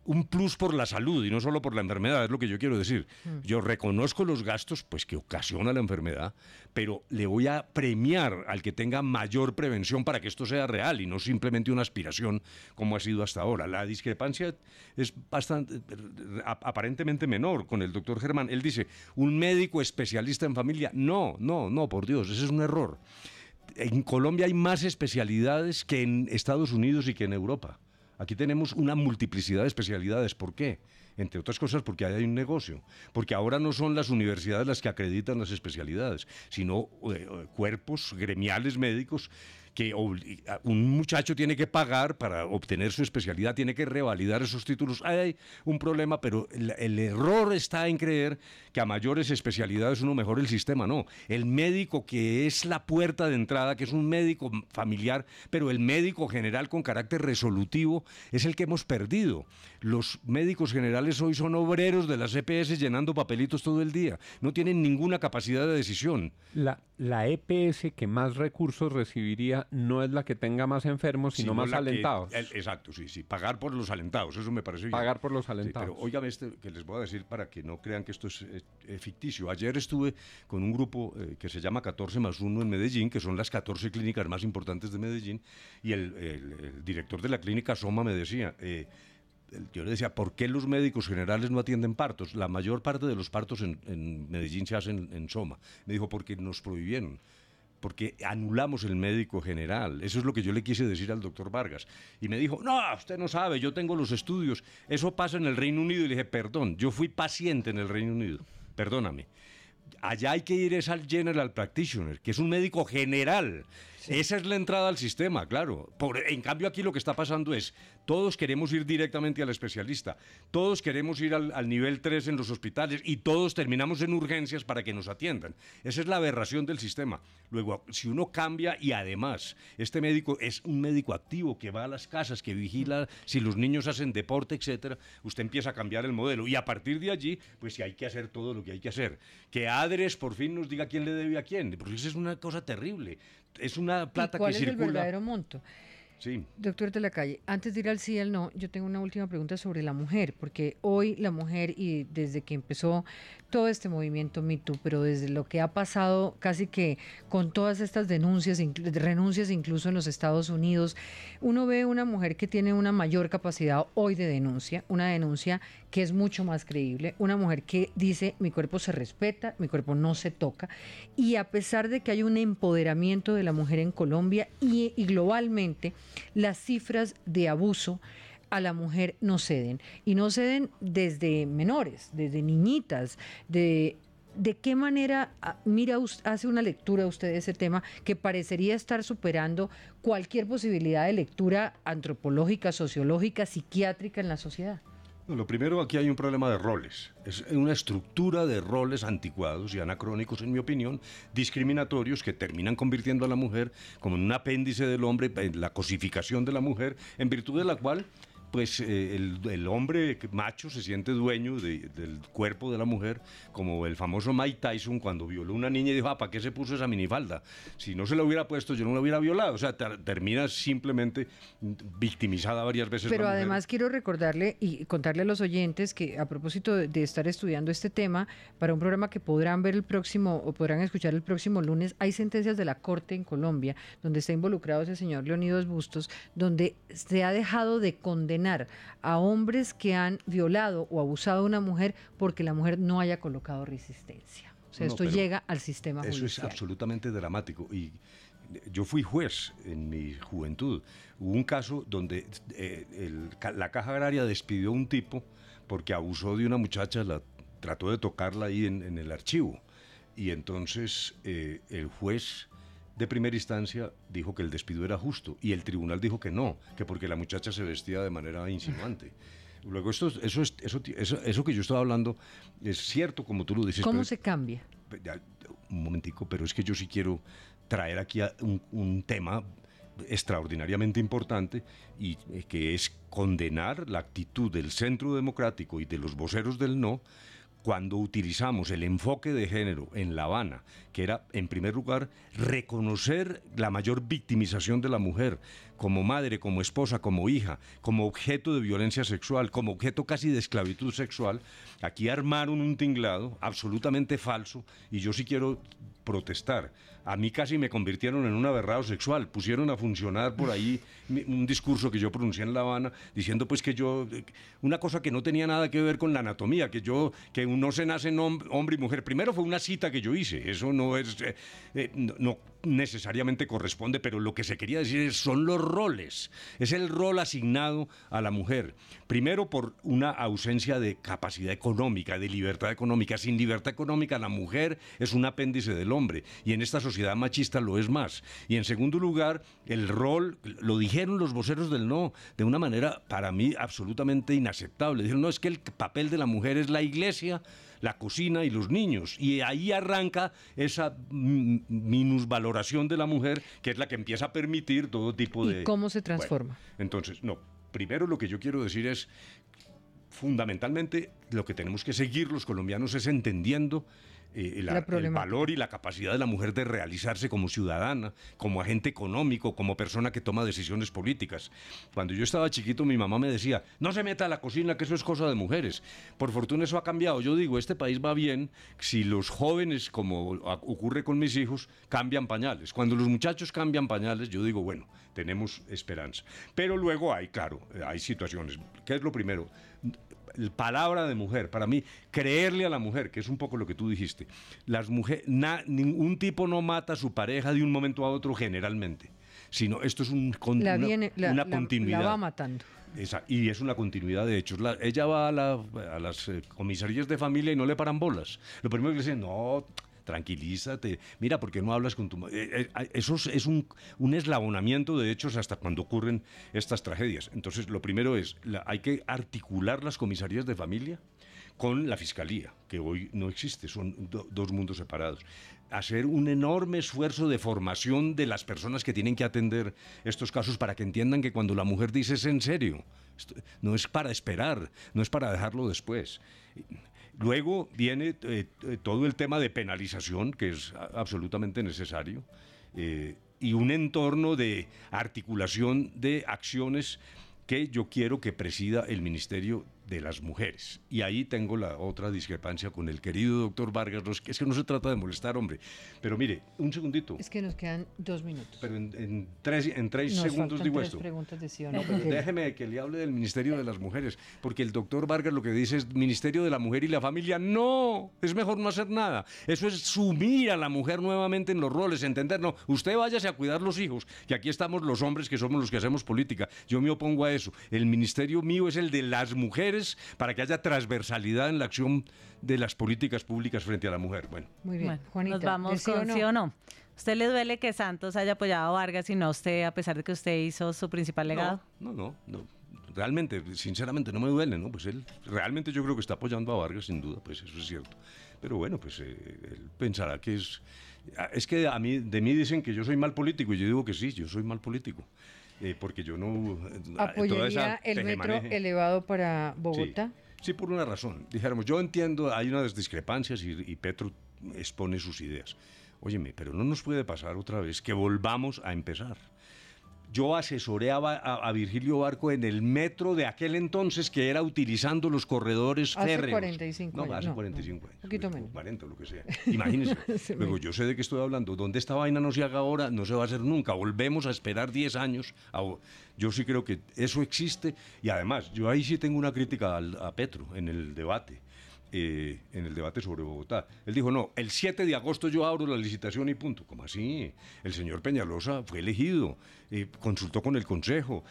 un plus por la salud y no solo por la enfermedad, es lo que yo quiero decir. Yo reconozco los gastos pues que ocasiona la enfermedad, pero le voy a premiar al que tenga mayor prevención para que esto sea real y no simplemente una aspiración como ha sido hasta ahora. La discrepancia es bastante, aparentemente menor con el doctor Germán. Él dice, ¿un médico especialista en familia? No, por Dios, ese es un error. En Colombia hay más especialidades que en Estados Unidos y que en Europa. Aquí tenemos una multiplicidad de especialidades. ¿Por qué? Entre otras cosas porque hay un negocio. Porque ahora no son las universidades las que acreditan las especialidades, sino cuerpos gremiales médicos que un muchacho tiene que pagar para obtener su especialidad, tiene que revalidar esos títulos. Hay un problema, pero el error está en creer que a mayores especialidades uno mejora el sistema. No, el médico que es la puerta de entrada, que es un médico familiar, pero el médico general con carácter resolutivo es el que hemos perdido. Los médicos generales hoy son obreros de las EPS llenando papelitos todo el día. No tienen ninguna capacidad de decisión. La EPS que más recursos recibiría no es la que tenga más enfermos, sino más alentados. Exacto, sí. Pagar por los alentados, eso me parece bien. Pagar por los alentados. Sí, pero óigame que les voy a decir para que no crean que esto es ficticio. Ayer estuve con un grupo que se llama 14+1 en Medellín, que son las 14 clínicas más importantes de Medellín, y el director de la clínica Soma me decía... yo le decía, ¿por qué los médicos generales no atienden partos? La mayor parte de los partos en Medellín se hacen en Soma. Me dijo, porque nos prohibieron, porque anulamos el médico general. Eso es lo que yo le quise decir al doctor Vargas. Y me dijo, no, usted no sabe, yo tengo los estudios. Eso pasa en el Reino Unido. Y le dije, perdón, yo fui paciente en el Reino Unido, perdóname. Allá hay que ir es al General Practitioner, que es un médico general. Sí. Esa es la entrada al sistema, claro. En cambio, aquí lo que está pasando es, todos queremos ir directamente al especialista, todos queremos ir al nivel 3 en los hospitales y todos terminamos en urgencias para que nos atiendan. Esa es la aberración del sistema. Luego, si uno cambia y además este médico es un médico activo que va a las casas, que vigila si los niños hacen deporte, etcétera, usted empieza a cambiar el modelo y a partir de allí, pues sí hay que hacer todo lo que hay que hacer. Que Adres por fin nos diga quién le debe a quién, porque eso es una cosa terrible. Es una plata que circula. ¿Cuál es el verdadero monto? Sí. Doctor de la Calle, antes de ir al sí y al no, yo tengo una última pregunta sobre la mujer, porque hoy la mujer, y desde que empezó todo este movimiento Me Too, pero desde lo que ha pasado casi que con todas estas denuncias, renuncias incluso en los Estados Unidos, uno ve una mujer que tiene una mayor capacidad hoy de denuncia, una denuncia que es mucho más creíble, una mujer que dice mi cuerpo se respeta, mi cuerpo no se toca, y a pesar de que hay un empoderamiento de la mujer en Colombia y globalmente, las cifras de abuso a la mujer no ceden, y no ceden desde menores, desde niñitas. ¿De qué manera hace una lectura usted de ese tema que parecería estar superando cualquier posibilidad de lectura antropológica, sociológica, psiquiátrica en la sociedad? Lo primero, aquí hay un problema de roles. Es una estructura de roles anticuados y anacrónicos, en mi opinión, discriminatorios, que terminan convirtiendo a la mujer como en un apéndice del hombre, en la cosificación de la mujer, en virtud de la cual pues el hombre macho se siente dueño del cuerpo de la mujer, como el famoso Mike Tyson cuando violó a una niña y dijo, ¿para qué se puso esa minifalda? Si no se la hubiera puesto, yo no la hubiera violado. O sea, termina simplemente victimizada varias veces. Pero además quiero recordarle y contarle a los oyentes que a propósito de estar estudiando este tema, para un programa que podrán ver el próximo o podrán escuchar el próximo lunes, hay sentencias de la Corte en Colombia donde está involucrado ese señor Leonidas Bustos, donde se ha dejado de condenar a hombres que han violado o abusado de una mujer porque la mujer no haya colocado resistencia. O sea, esto llega al sistema judicial. Eso es absolutamente dramático. Y yo fui juez en mi juventud. Hubo un caso donde la Caja Agraria despidió a un tipo porque abusó de una muchacha, trató de tocarla ahí en el archivo. Y entonces el juez de primera instancia dijo que el despido era justo y el tribunal dijo que no, que porque la muchacha se vestía de manera insinuante. Luego eso que yo estaba hablando es cierto, como tú lo dices. ¿Cómo se cambia? Un momentico, pero es que yo sí quiero traer aquí un tema extraordinariamente importante y que es condenar la actitud del Centro Democrático y de los voceros del no cuando utilizamos el enfoque de género en La Habana, que era, en primer lugar, reconocer la mayor victimización de la mujer como madre, como esposa, como hija, como objeto de violencia sexual, como objeto casi de esclavitud sexual. Aquí armaron un tinglado absolutamente falso y yo sí quiero protestar. A mí casi me convirtieron en un aberrado sexual. Pusieron a funcionar por ahí un discurso que yo pronuncié en La Habana diciendo pues que yo, una cosa que no tenía nada que ver con la anatomía, que uno se nace hombre y mujer. Primero fue una cita que yo hice, eso no es, no necesariamente corresponde, pero lo que se quería decir son los roles, es el rol asignado a la mujer. Primero por una ausencia de capacidad económica, de libertad económica. Sin libertad económica la mujer es un apéndice del hombre y en esta sociedad machista lo es más. Y en segundo lugar, el rol, lo dijeron los voceros del no, de una manera para mí absolutamente inaceptable. Dijeron, no, es que el papel de la mujer es la iglesia, la cocina y los niños. Y ahí arranca esa minusvaloración de la mujer, que es la que empieza a permitir todo tipo de... ¿Y cómo se transforma? Bueno, entonces, no, primero lo que yo quiero decir es, fundamentalmente, lo que tenemos que seguir los colombianos es entendiendo el valor y la capacidad de la mujer de realizarse como ciudadana, como agente económico, como persona que toma decisiones políticas. Cuando yo estaba chiquito, mi mamá me decía, no se meta a la cocina, que eso es cosa de mujeres. Por fortuna eso ha cambiado. Yo digo, este país va bien si los jóvenes, como ocurre con mis hijos, cambian pañales. Cuando los muchachos cambian pañales, yo digo, bueno, tenemos esperanza. Pero luego hay situaciones. ¿Qué es lo primero? Palabra de mujer, para mí, creerle a la mujer, que es un poco lo que tú dijiste. Ningún tipo no mata a su pareja de un momento a otro generalmente, sino esto es una continuidad. La va matando. Y es una continuidad de hechos. Ella va a las comisarías de familia y no le paran bolas. Lo primero que le dicen, no, tranquilízate, mira, ¿por qué no hablas con tu madre? Eso es un eslabonamiento de hechos hasta cuando ocurren estas tragedias. Entonces, lo primero es, hay que articular las comisarías de familia con la fiscalía, que hoy no existe, son dos mundos separados. Hacer un enorme esfuerzo de formación de las personas que tienen que atender estos casos para que entiendan que cuando la mujer dice es en serio, no es para esperar, no es para dejarlo después. Luego viene todo el tema de penalización, que es absolutamente necesario, y un entorno de articulación de acciones que yo quiero que presida el Ministerio de las Mujeres. Y ahí tengo la otra discrepancia con el querido doctor Vargas. Es que no se trata de molestar, hombre. Pero mire, un segundito. Es que nos quedan 2 minutos. Pero en tres segundos digo esto. Preguntas de sí o no. No, pero déjeme que le hable del Ministerio de las Mujeres. Porque el doctor Vargas lo que dice es Ministerio de la Mujer y la Familia. ¡No! Es mejor no hacer nada. Eso es sumir a la mujer nuevamente en los roles, entender. No, usted váyase a cuidar los hijos, que aquí estamos los hombres que somos los que hacemos política. Yo me opongo a eso. El ministerio mío es el de las mujeres, para que haya transversalidad en la acción de las políticas públicas frente a la mujer. Bueno, muy bien, Juanita, nos vamos con sí o no. ¿Usted le duele que Santos haya apoyado a Vargas y no a usted, a pesar de que usted hizo su principal legado? No. Realmente, sinceramente, no me duele, ¿no? Pues él realmente yo creo que está apoyando a Vargas, sin duda, pues eso es cierto. Pero bueno, pues él pensará que es que de mí dicen que yo soy mal político y yo digo que sí, yo soy mal político. porque yo no... ¿Apoyaría el metro elevado para Bogotá? Sí, por una razón. Dijéramos, yo entiendo, hay unas discrepancias y Petro expone sus ideas. Óyeme, pero no nos puede pasar otra vez que volvamos a empezar. Yo asesoré a Virgilio Barco en el metro de aquel entonces, que era utilizando los corredores férreos. Hace 45 años. No, hace 45 años. Un poquito menos. 40 o lo que sea. Imagínense. Luego, yo sé de qué estoy hablando. Donde esta vaina no se haga ahora, no se va a hacer nunca. Volvemos a esperar 10 años. Yo sí creo que eso existe. Y además, yo ahí sí tengo una crítica a Petro en el debate. En el debate sobre Bogotá. Él dijo, no, el 7 de agosto yo abro la licitación y punto. ¿Cómo así? El señor Peñalosa fue elegido, consultó con el Consejo,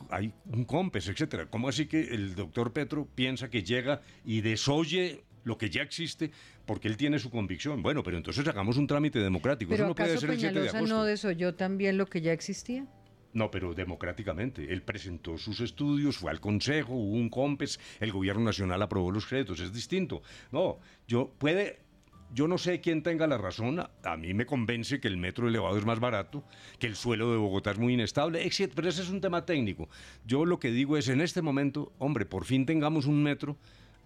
hay un COMPES, etcétera. ¿Cómo así que el doctor Petro piensa que llega y desoye lo que ya existe porque él tiene su convicción? Bueno, pero entonces hagamos un trámite democrático. ¿Pero eso no puede acaso ser el 7 de Peñalosa agosto. no desoyó también lo que ya existía? No, pero democráticamente. Él presentó sus estudios, fue al Consejo, hubo un COMPES, el Gobierno Nacional aprobó los créditos, es distinto. No, yo no sé quién tenga la razón, a mí me convence que el metro elevado es más barato, que el suelo de Bogotá es muy inestable, etc., pero ese es un tema técnico. Yo lo que digo es, en este momento, hombre, por fin tengamos un metro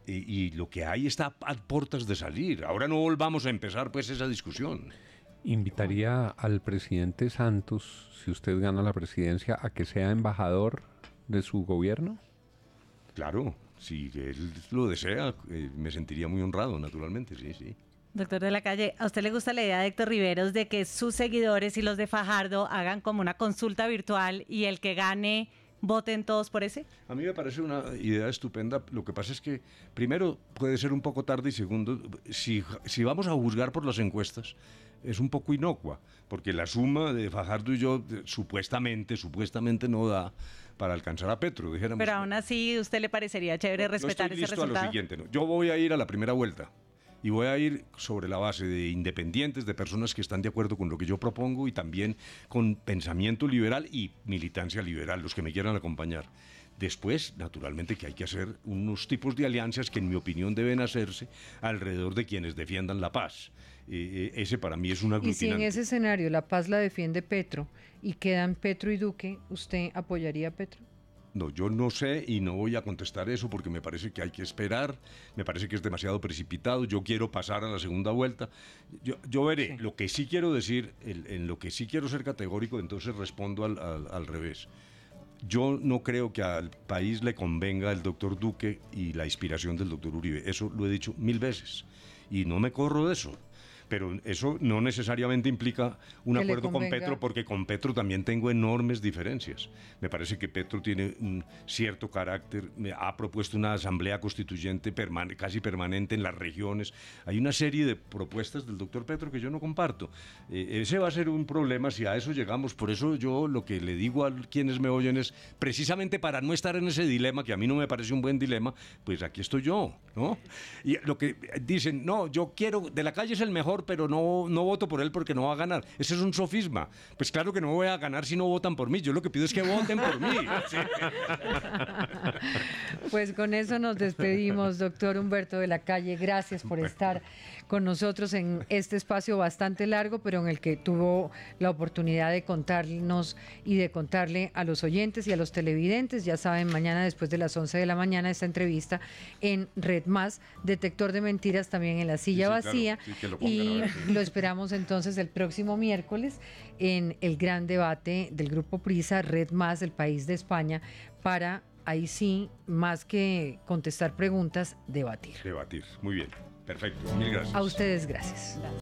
y lo que hay está a puertas de salir. Ahora no volvamos a empezar pues esa discusión. ¿Invitaría al presidente Santos, si usted gana la presidencia, a que sea embajador de su gobierno? Claro, si él lo desea, me sentiría muy honrado, naturalmente, sí. Doctor de la Calle, ¿a usted le gusta la idea de Héctor Riveros de que sus seguidores y los de Fajardo hagan como una consulta virtual y el que gane voten todos por ese? A mí me parece una idea estupenda. Lo que pasa es que, primero, puede ser un poco tarde y segundo, si vamos a juzgar por las encuestas, es un poco inocua, porque la suma de Fajardo y yo supuestamente no da para alcanzar a Petro, dijéramos. Pero aún así, ¿usted le parecería chévere respetar ese resultado? A lo siguiente, ¿no? Yo voy a ir a la primera vuelta y voy a ir sobre la base de independientes, de personas que están de acuerdo con lo que yo propongo y también con pensamiento liberal y militancia liberal, los que me quieran acompañar. Después, naturalmente, que hay que hacer unos tipos de alianzas que, en mi opinión, deben hacerse alrededor de quienes defiendan la paz. Ese para mí es un aglutinante. Y si en ese escenario la paz la defiende Petro y quedan Petro y Duque, ¿usted apoyaría a Petro? No, yo no sé y no voy a contestar eso porque me parece que hay que esperar, me parece que es demasiado precipitado, yo quiero pasar a la segunda vuelta, yo veré. Sí. Lo que sí quiero decir, en lo que sí quiero ser categórico, entonces respondo al revés. Yo no creo que al país le convenga el doctor Duque y la inspiración del doctor Uribe, eso lo he dicho 1000 veces y no me corro de eso. Pero eso no necesariamente implica un acuerdo con Petro, porque con Petro también tengo enormes diferencias. Me parece que Petro tiene un cierto carácter, ha propuesto una asamblea constituyente casi permanente en las regiones. Hay una serie de propuestas del doctor Petro que yo no comparto. Ese va a ser un problema si a eso llegamos. Por eso yo lo que le digo a quienes me oyen es, precisamente para no estar en ese dilema, que a mí no me parece un buen dilema, pues aquí estoy yo, ¿no? Y lo que dicen, no, yo quiero, De la Calle es el mejor, pero no voto por él porque no va a ganar. Ese es un sofisma. Pues claro que no voy a ganar si no votan por mí. Yo lo que pido es que voten por mí. Sí. Pues con eso nos despedimos, doctor Humberto de la Calle. Gracias por estar con nosotros en este espacio bastante largo, pero en el que tuvo la oportunidad de contarnos y de contarle a los oyentes y a los televidentes. Ya saben, mañana después de las 11 de la mañana esta entrevista en Red Más, Detector de Mentiras también en La Silla Vacía. Claro. Sí, que lo pongan, y lo esperamos entonces el próximo miércoles en el gran debate del Grupo Prisa, Red Más, el país de España, para ahí sí, más que contestar preguntas, debatir. Debatir, muy bien, perfecto, mil gracias. A ustedes, gracias.